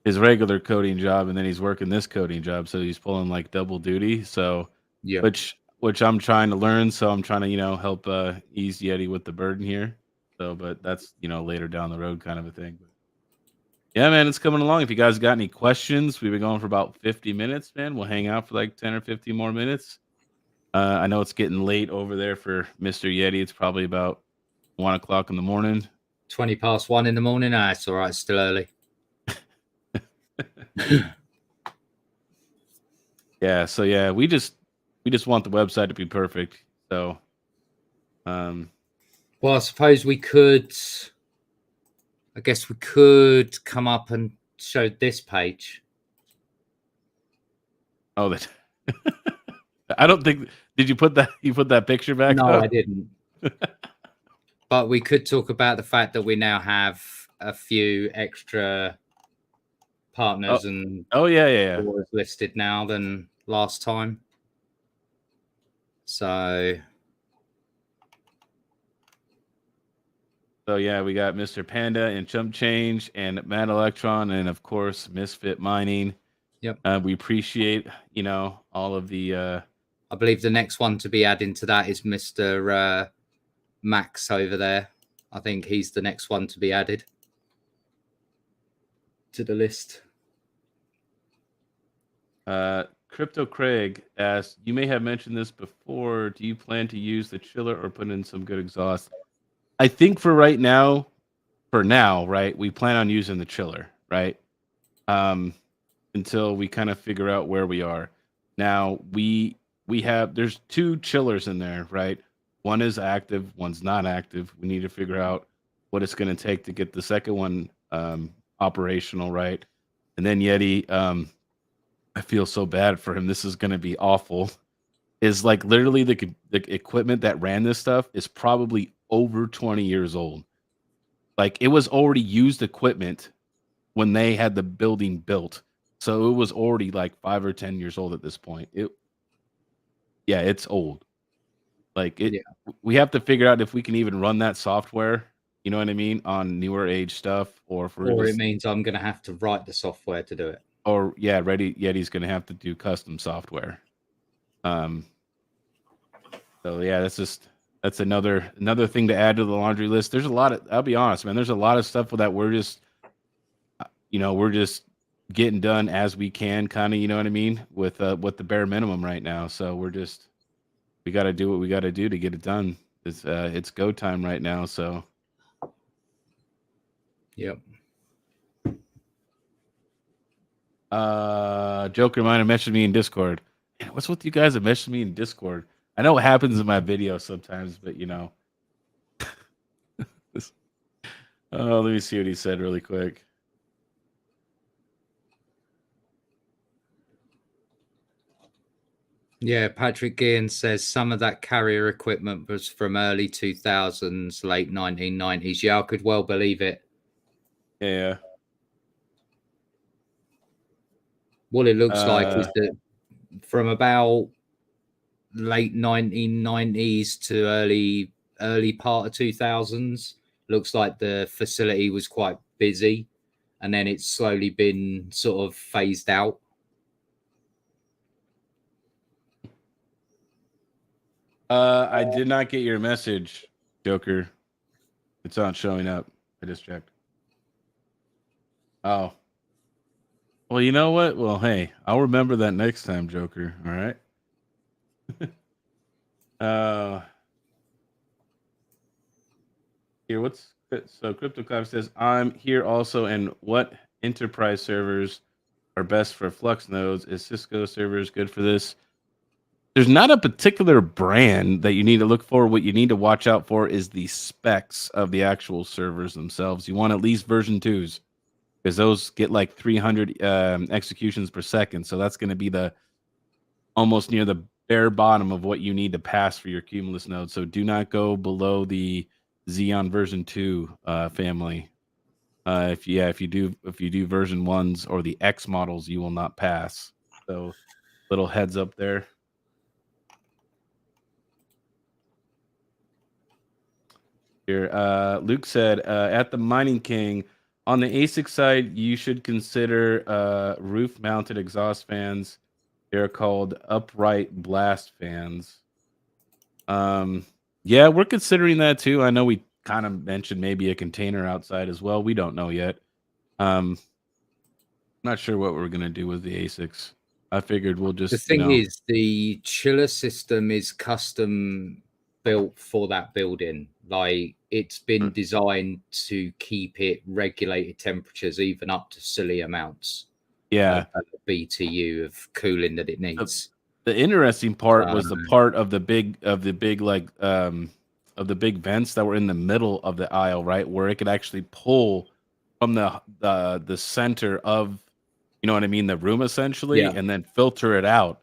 his regular coding job, and then he's working this coding job, so he's pulling like double duty. So yeah, which I'm trying to learn. So I'm trying to help ease Yeti with the burden here. So, but that's later down the road kind of a thing. But yeah, man, it's coming along. If you guys got any questions, we've been going for about 50 minutes, man. We'll hang out for like 10 or 15 more minutes. I know it's getting late over there for Mr. Yeti. It's probably about 1 o'clock in the morning. 20 past 1 in the morning. Ah, it's all right. It's still early. Yeah. So yeah, we just want the website to be perfect. So, well, I suppose we could. I guess we could come up and show this page. oh, that. I don't think. Did you put that? You put that picture back? No, up? I didn't. But we could talk about the fact that we now have a few extra partners and Oh yeah. listed now than last time. So yeah, we got Mr. Panda and Chump Change and Mad Electron and of course Misfit Mining. Yep. We appreciate all of the. I believe the next one to be adding to that is Mr. Max over there. I think he's the next one to be added to the list. Crypto Craig asked, you may have mentioned this before. Do you plan to use the chiller or put in some good exhaust? I think for now, right, we plan on using the chiller, right? Until we kind of figure out where we are. Now there's 2 chillers in there, right? One is active, one's not active. We need to figure out what it's going to take to get the second one operational, right? And then Yeti, I feel so bad for him. This is going to be awful. Is like literally the equipment that ran this stuff is probably over 20 years old. Like it was already used equipment when they had the building built. So it was already like 5 or 10 years old at this point. It's old. Like we have to figure out if we can even run that software, you know what I mean, on newer age stuff, or it means I'm going to have to write the software to do it. Or Yeti's going to have to do custom software. So yeah, that's another thing to add to the laundry list. There's a lot of, I'll be honest, man, there's a lot of stuff that we're just getting done as we can, kind of, you know what I mean, with the bare minimum right now. So we got to do what we got to do to get it done. It's go time right now. So yep. Joker might have mentioned me in Discord. Man, what's with you guys that mention me in Discord? I know what happens in my videos sometimes, but let me see what he said really quick. Yeah, Patrick Gean says some of that carrier equipment was from early 2000s, late 1990s. Yeah, I could well believe it. Yeah. What it looks like is that from about late 1990s to early part of 2000s, looks like the facility was quite busy, and then it's slowly been sort of phased out. I did not get your message, Joker. It's not showing up. I just checked. Oh. Well, you know what? Well, hey, I'll remember that next time, Joker. All right. Here, so CryptoCloud says, I'm here also, and what enterprise servers are best for Flux nodes? Is Cisco servers good for this? There's not a particular brand that you need to look for. What you need to watch out for is the specs of the actual servers themselves. You want at least version 2s, because those get like 300 executions per second. So that's going to be the almost near the bare bottom of what you need to pass for your Cumulus node. So do not go below the Xeon version 2 family. If you do version 1s or the X models, you will not pass. So little heads up there. Here, Luke said, at the Mining King, on the ASIC side, you should consider roof-mounted exhaust fans. They're called upright blast fans. Yeah, we're considering that too. I know we kind of mentioned maybe a container outside as well. We don't know yet. Not sure what we're gonna do with the ASICs. I figured we'll just The thing is, the chiller system is custom built for that building. Like, it's been designed to keep it regulated temperatures, even up to silly amounts. yeah. Of BTU of cooling that it needs. The interesting part was the part of the big of the big vents that were in the middle of the aisle, right, where it could actually pull from the center of, you know what I mean, the room essentially, Yeah. and then filter it out,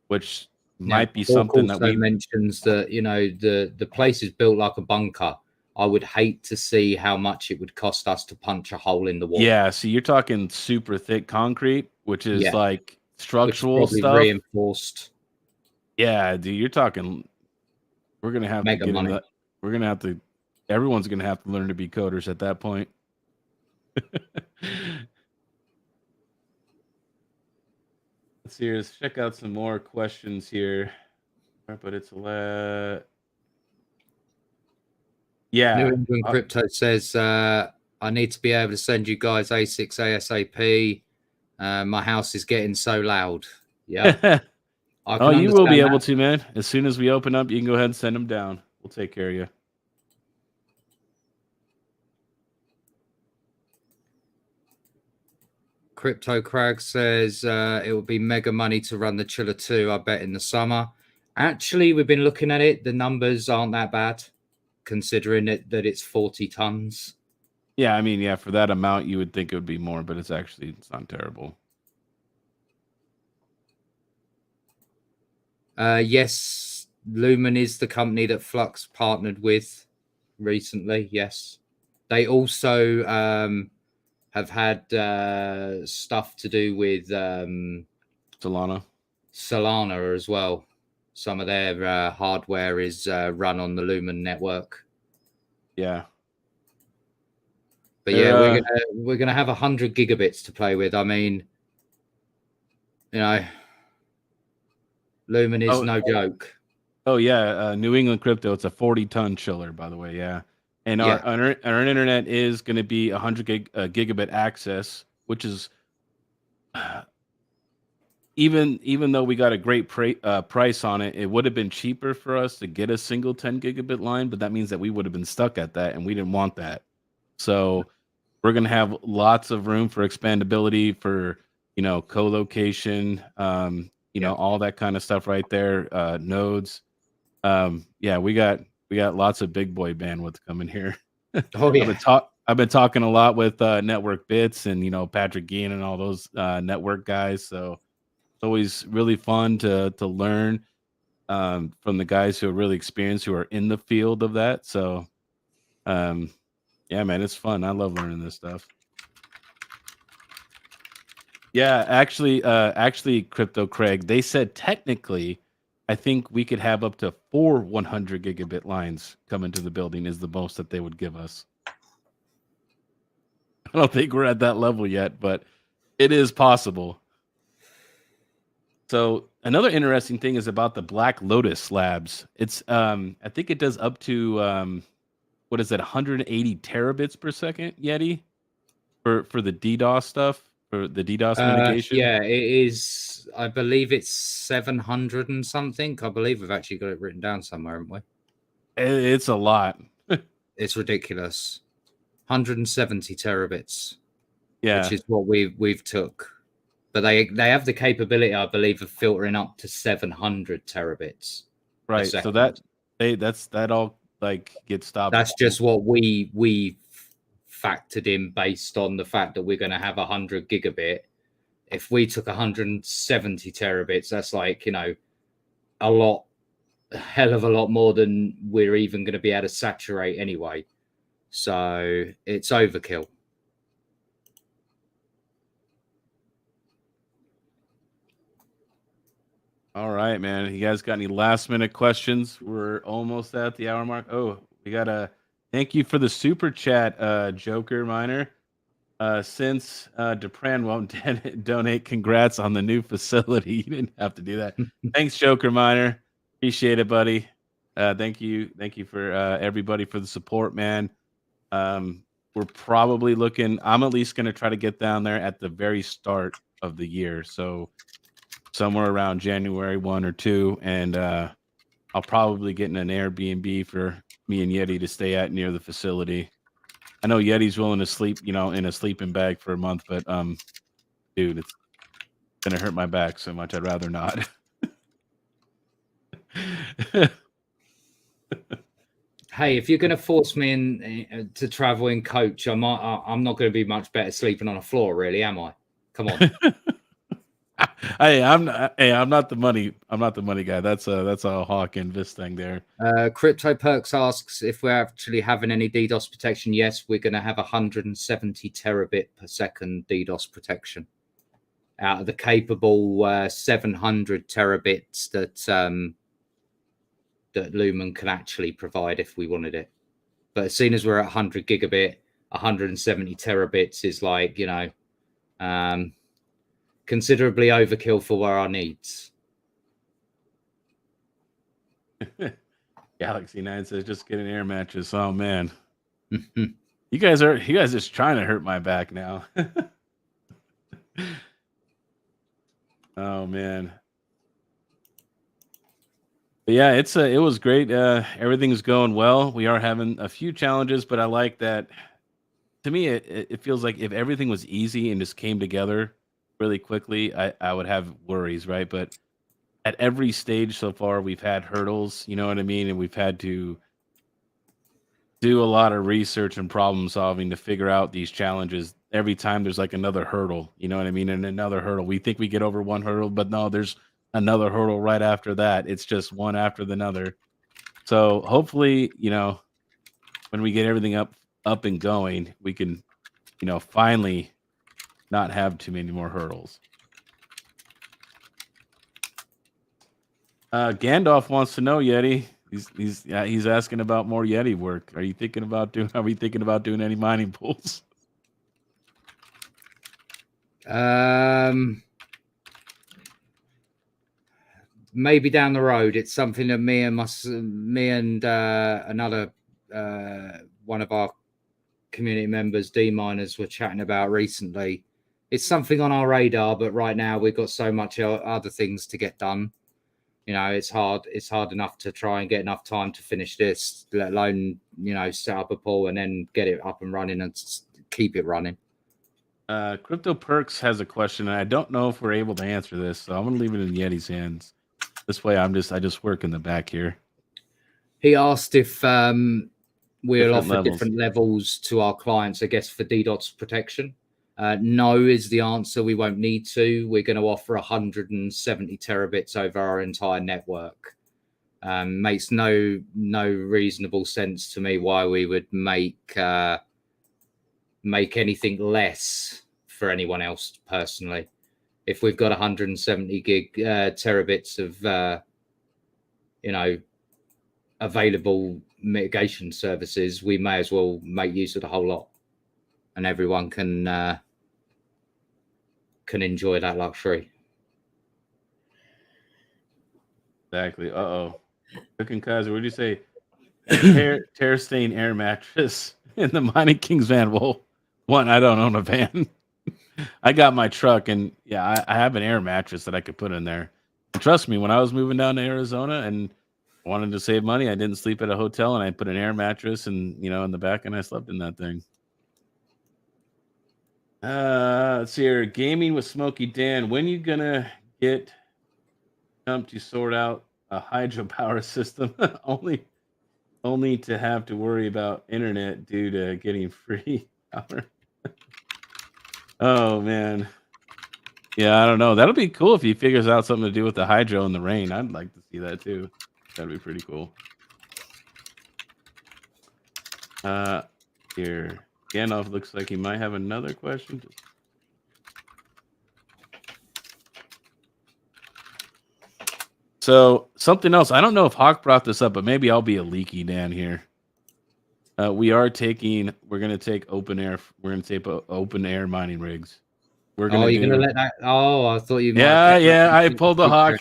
which might be Hawk something that also we mentions that, you know, the place is built like a bunker. I would hate to see how much it would cost us to punch a hole in the wall. Yeah, so you're talking super thick concrete, which is like which is structural probably stuff. reinforced. Yeah, dude, you're talking. We're gonna have Mega to get money. into. We're gonna have to. Everyone's gonna have to learn to be coders at that point. Let's see. Let's check out some more questions here. But it's yeah. New England Crypto says, I need to be able to send you guys A6 ASAP. My house is getting so loud. Yeah. Oh, you will be able to, man. As soon as we open up, you can go ahead and send them down. We'll take care of you. Crypto Crag says it will be mega money to run the Chiller 2, I bet, in the summer. Actually, we've been looking at it. The numbers aren't that bad, considering that it's 40 tons. Yeah, I mean, yeah, for that amount, you would think it would be more, but it's not terrible. Yes, Lumen is the company that Flux partnered with recently. Yes, they also have had stuff to do with Solana as well. Some of their hardware is run on the Lumen network. Yeah. But yeah, we're gonna have 100 gigabits to play with. I mean, you know, Lumen is no joke. Oh yeah, New England Crypto. It's a 40-ton chiller, by the way. Yeah, and our internet is going to be 100 gigabit access, which is even though we got a great price on it, it would have been cheaper for us to get a single 10 gigabit line, but that means that we would have been stuck at that, and we didn't want that. So we're going to have lots of room for expandability, for co-location, all that kind of stuff right there, nodes. Yeah, we got lots of big boy bandwidth coming here. Oh yeah. I've been talking a lot with Network Bits and Patrick Gein and all those network guys. So it's always really fun to learn from the guys who are really experienced, who are in the field of that. So yeah, man, it's fun. I love learning this stuff. Yeah, actually, Crypto Craig, they said technically, I think we could have up to 4 100 gigabit lines come into the building is the most that they would give us. I don't think we're at that level yet, but it is possible. So another interesting thing is about the Black Lotus Labs. It's I think it does up to what is it, 180 terabits per second, Yeti, for the DDoS stuff, for the DDoS mitigation. Yeah, it is. I believe it's 700 and something. I believe we've actually got it written down somewhere, haven't we? It's a lot. It's ridiculous. 170 terabits. Yeah, which is what we've took. But they have the capability, I believe, of filtering up to 700 terabits. Right. So that all like gets stopped. That's just what we factored in based on the fact that we're going to have 100 gigabit. If we took 170 terabits, that's like, a hell of a lot more than we're even going to be able to saturate anyway. So it's overkill. All right, man. You guys got any last minute questions? We're almost at the hour mark. Oh, we got a thank you for the super chat, Joker Miner. Since Dupran won't donate, congrats on the new facility. You didn't have to do that. Thanks, Joker Miner. Appreciate it, buddy. Thank you for everybody for the support, man. We're probably looking. I'm at least going to try to get down there at the very start of the year. So somewhere around January 1 or 2, and I'll probably get in an Airbnb for me and Yeti to stay at near the facility. I know Yeti's willing to sleep, in a sleeping bag for a month, but dude, it's gonna hurt my back so much. I'd rather not. Hey, if you're going to force me to travel in coach, I'm not going to be much better sleeping on a floor, really, am I? Come on. I'm not the money. I'm not the money guy. That's a Hawk and Vis thing there. Crypto Perks asks if we're actually having any DDoS protection. Yes, we're going to have 170 terabit per second DDoS protection out of the capable 700 terabits that Lumen can actually provide if we wanted it. But as soon as we're at 100 gigabit, 170 terabits is like, considerably overkill for our needs. Galaxy 9 says just get an air mattress. Oh man. You guys are just trying to hurt my back now. Oh man. But yeah, it was great. Everything's going well. We are having a few challenges, but I like that. To me, it feels like if everything was easy and just came together really quickly, I would have worries, right? But at every stage so far, we've had hurdles, you know what I mean? And we've had to do a lot of research and problem solving to figure out these challenges. Every time there's like another hurdle, you know what I mean? And another hurdle. We think we get over one hurdle, but no, there's another hurdle right after that. It's just one after another. So hopefully, when we get everything up and going, we can, finally not have too many more hurdles. Gandalf wants to know, Yeti. He's asking about more Yeti work. Are we thinking about doing any mining pools? Maybe down the road. It's something that me and another one of our community members, D miners, were chatting about recently. It's something on our radar, but right now we've got so much other things to get done. It's hard enough to try and get enough time to finish this, let alone set up a pool and then get it up and running and keep it running. Crypto Perks has a question, and I don't know if we're able to answer this, so I'm gonna leave it in Yeti's hands. This way, I just work in the back here. He asked if we'll Different offer different levels to our clients, I guess, for DDoS protection. No is the answer. We won't need to. We're going to offer 170 terabits over our entire network. Makes no reasonable sense to me why we would make anything less for anyone else personally. If we've got 170 terabits of available mitigation services, we may as well make use of the whole lot, and everyone can enjoy that luxury. Exactly. Cooking Kaiser, what did you say? Terra stain air mattress in the Mining Kings van. Well, one, I don't own a van. I got my truck, and yeah, I have an air mattress that I could put in there. And trust me, when I was moving down to Arizona and wanted to save money, I didn't sleep at a hotel, and I put an air mattress and in the back, and I slept in that thing. Let's see here. Gaming with Smokey Dan. When you gonna get to sort out a hydropower system? only to have to worry about internet due to getting free power. Oh man. Yeah, I don't know. That'll be cool if he figures out something to do with the hydro and the rain. I'd like to see that too. That'd be pretty cool. Here. Gandalf looks like he might have another question. So something else. I don't know if Hawk brought this up, but maybe I'll be a leaky Dan here. We're going to take open air. We're going to take open air mining rigs. We're going you're going to let that? Oh, I thought you. Yeah. I pulled the Hawk.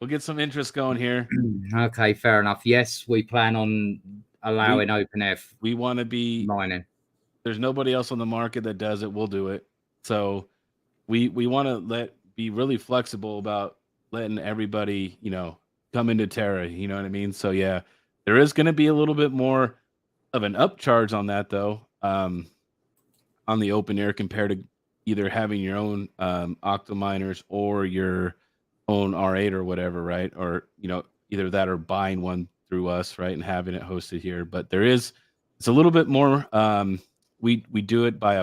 We'll get some interest going here. Okay, fair enough. Yes, we plan on allowing open air. We want to be mining. There's nobody else on the market that does it. We'll do it. So we want to let be really flexible about letting everybody, come into Terra. You know what I mean? So yeah, there is going to be a little bit more of an upcharge on that though, on the open air compared to either having your own octominers or your own R8 or whatever, right? Or either that or buying one through us, right, and having it hosted here. But it's a little bit more. We do it by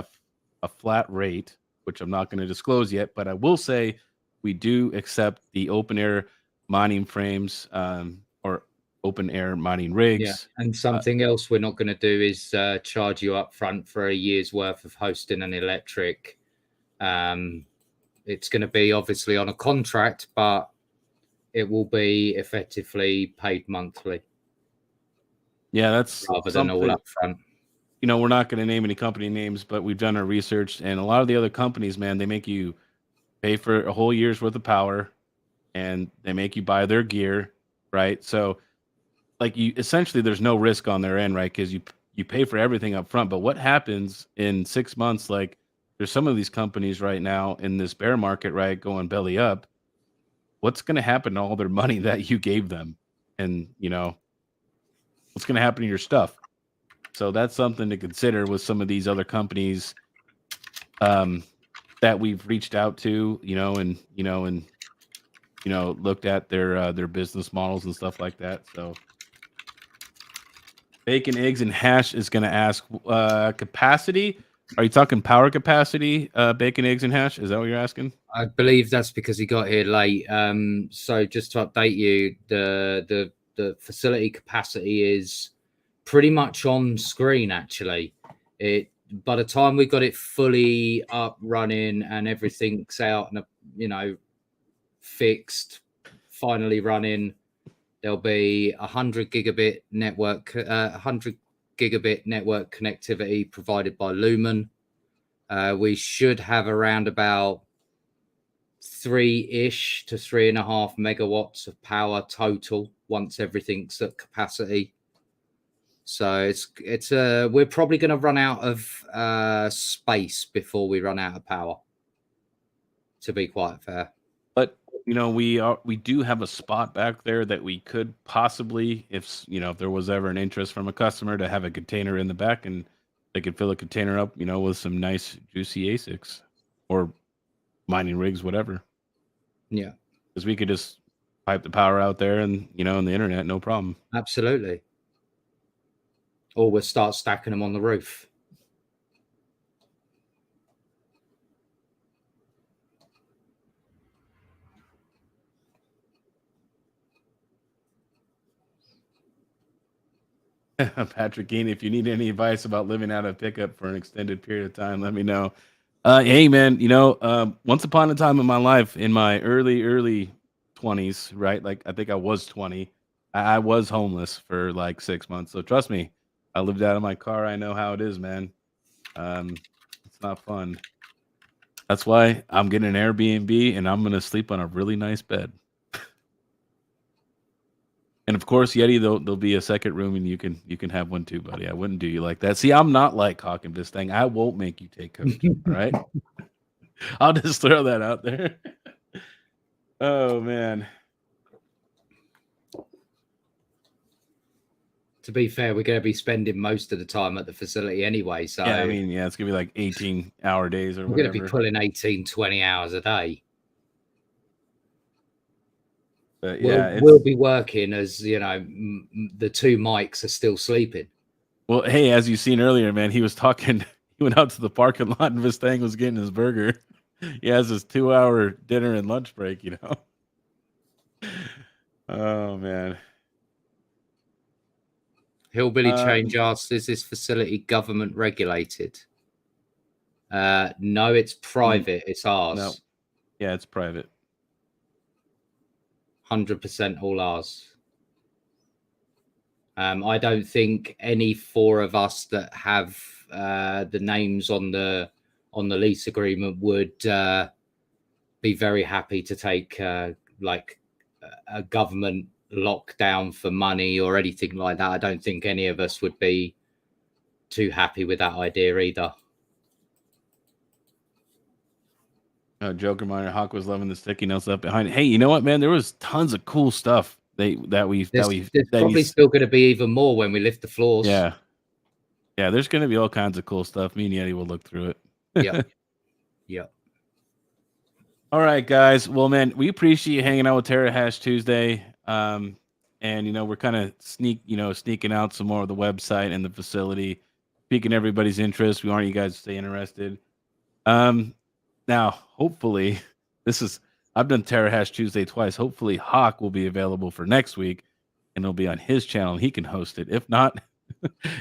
a flat rate, which I'm not going to disclose yet, but I will say we do accept the open air mining frames, or open air mining rigs. Yeah, and something else we're not going to do is charge you up front for a year's worth of hosting and electric. It's going to be obviously on a contract, but it will be effectively paid monthly. Yeah, that's rather than all up front. We're not going to name any company names, but we've done our research, and a lot of the other companies, man, they make you pay for a whole year's worth of power, and they make you buy their gear, right? So, like, essentially, there's no risk on their end, right? Because you pay for everything up front. But what happens in 6 months? Like, there's some of these companies right now in this bear market, right, going belly up. What's going to happen to all their money that you gave them? And what's going to happen to your stuff? So that's something to consider with some of these other companies that we've reached out to, and looked at their business models and stuff like that. So Bacon, Eggs, and Hash is going to ask capacity. Are you talking power capacity, Bacon, Eggs, and Hash? Is that what you're asking? I believe that's because he got here late. So just to update you, the facility capacity is pretty much on screen. Actually, by the time we got it fully up running and everything's out and fixed, finally running, there'll be 100 gigabit network connectivity provided by Lumen. We should have around about 3-ish to 3.5 megawatts of power total once everything's at capacity. So we're probably going to run out of space before we run out of power, to be quite fair. But we do have a spot back there that we could possibly, if there was ever an interest from a customer, to have a container in the back, and they could fill a container up, with some nice juicy ASICs or mining rigs, whatever. Yeah, because we could just pipe the power out there and on the internet, no problem. Absolutely. Or we'll start stacking them on the roof. Patrick Keane, if you need any advice about living out of pickup for an extended period of time, let me know. Hey man, once upon a time in my life, in my early 20s, right? Like I think I was 20. I was homeless for like 6 months. So trust me, I lived out of my car. I know how it is, man. It's not fun. That's why I'm getting an Airbnb and I'm gonna sleep on a really nice bed. And of course, Yeti, there'll be a second room, and you can have one too, buddy. I wouldn't do you like that. See, I'm not like Hawk and this thing. I won't make you take cocaine. All right, I'll just throw that out there. Oh man. To be fair, we're going to be spending most of the time at the facility anyway. So yeah, it's gonna be like 18-hour days or we're whatever. going to be pulling 18, 20 hours a day. But yeah, we'll be working as the two mics are still sleeping. Well, hey, as you seen earlier, man, he was talking. He went out to the parking lot and Vistang was getting his burger. He has his 2-hour dinner and lunch break. Oh man. Hillbilly Change asks, is this facility government regulated? No, it's private. It's ours. No. Yeah, it's private. 100% all ours. I don't think any four of us that have the names on the lease agreement would be very happy to take like a government lockdown for money or anything like that. I don't think any of us would be too happy with that idea either. Joker Miner Hawk was loving the sticky notes up behind it. Hey, you know what, man? There was tons of cool stuff there's probably still going to be even more when we lift the floors. Yeah. Yeah, there's going to be all kinds of cool stuff. Me and Yeti will look through it. Yeah. Yeah. All right, guys. Well, man, we appreciate you hanging out with Terra Hash Tuesday. And we're kind of sneaking out some more of the website and the facility, piquing everybody's interest. We want you guys to stay interested. Now, hopefully, I've done Terra Hash Tuesday twice. Hopefully, Hawk will be available for next week, and it'll be on his channel. And he can host it. If not,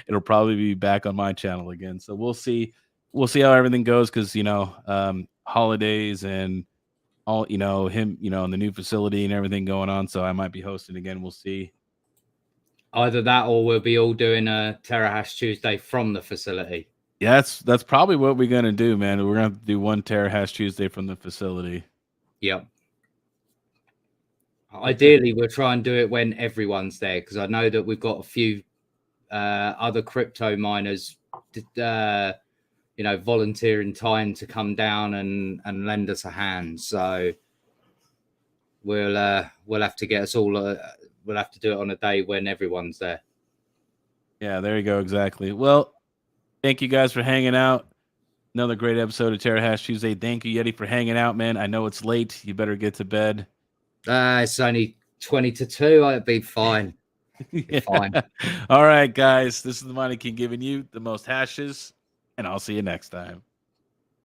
it'll probably be back on my channel again. So we'll see. We'll see how everything goes because holidays and all him and the new facility and everything going on. So I might be hosting again. We'll see. Either that or we'll be all doing a Terra Hash Tuesday from the facility. Yeah, that's probably what we're gonna do, man. We're gonna have to do one Terra Hash Tuesday from the facility. Yep. Ideally, we'll try and do it when everyone's there because I know that we've got a few other crypto miners, volunteering time to come down and lend us a hand. So we'll have to get us all. We'll have to do it on a day when everyone's there. Yeah, there you go. Exactly. Well, thank you guys for hanging out. Another great episode of Terra Hash Tuesday. Thank you, Yeti, for hanging out, man. I know it's late. You better get to bed. It's only 20 to 2. I'll be fine. Yeah. Fine. All right, guys. This is the Money King giving you the most hashes, and I'll see you next time.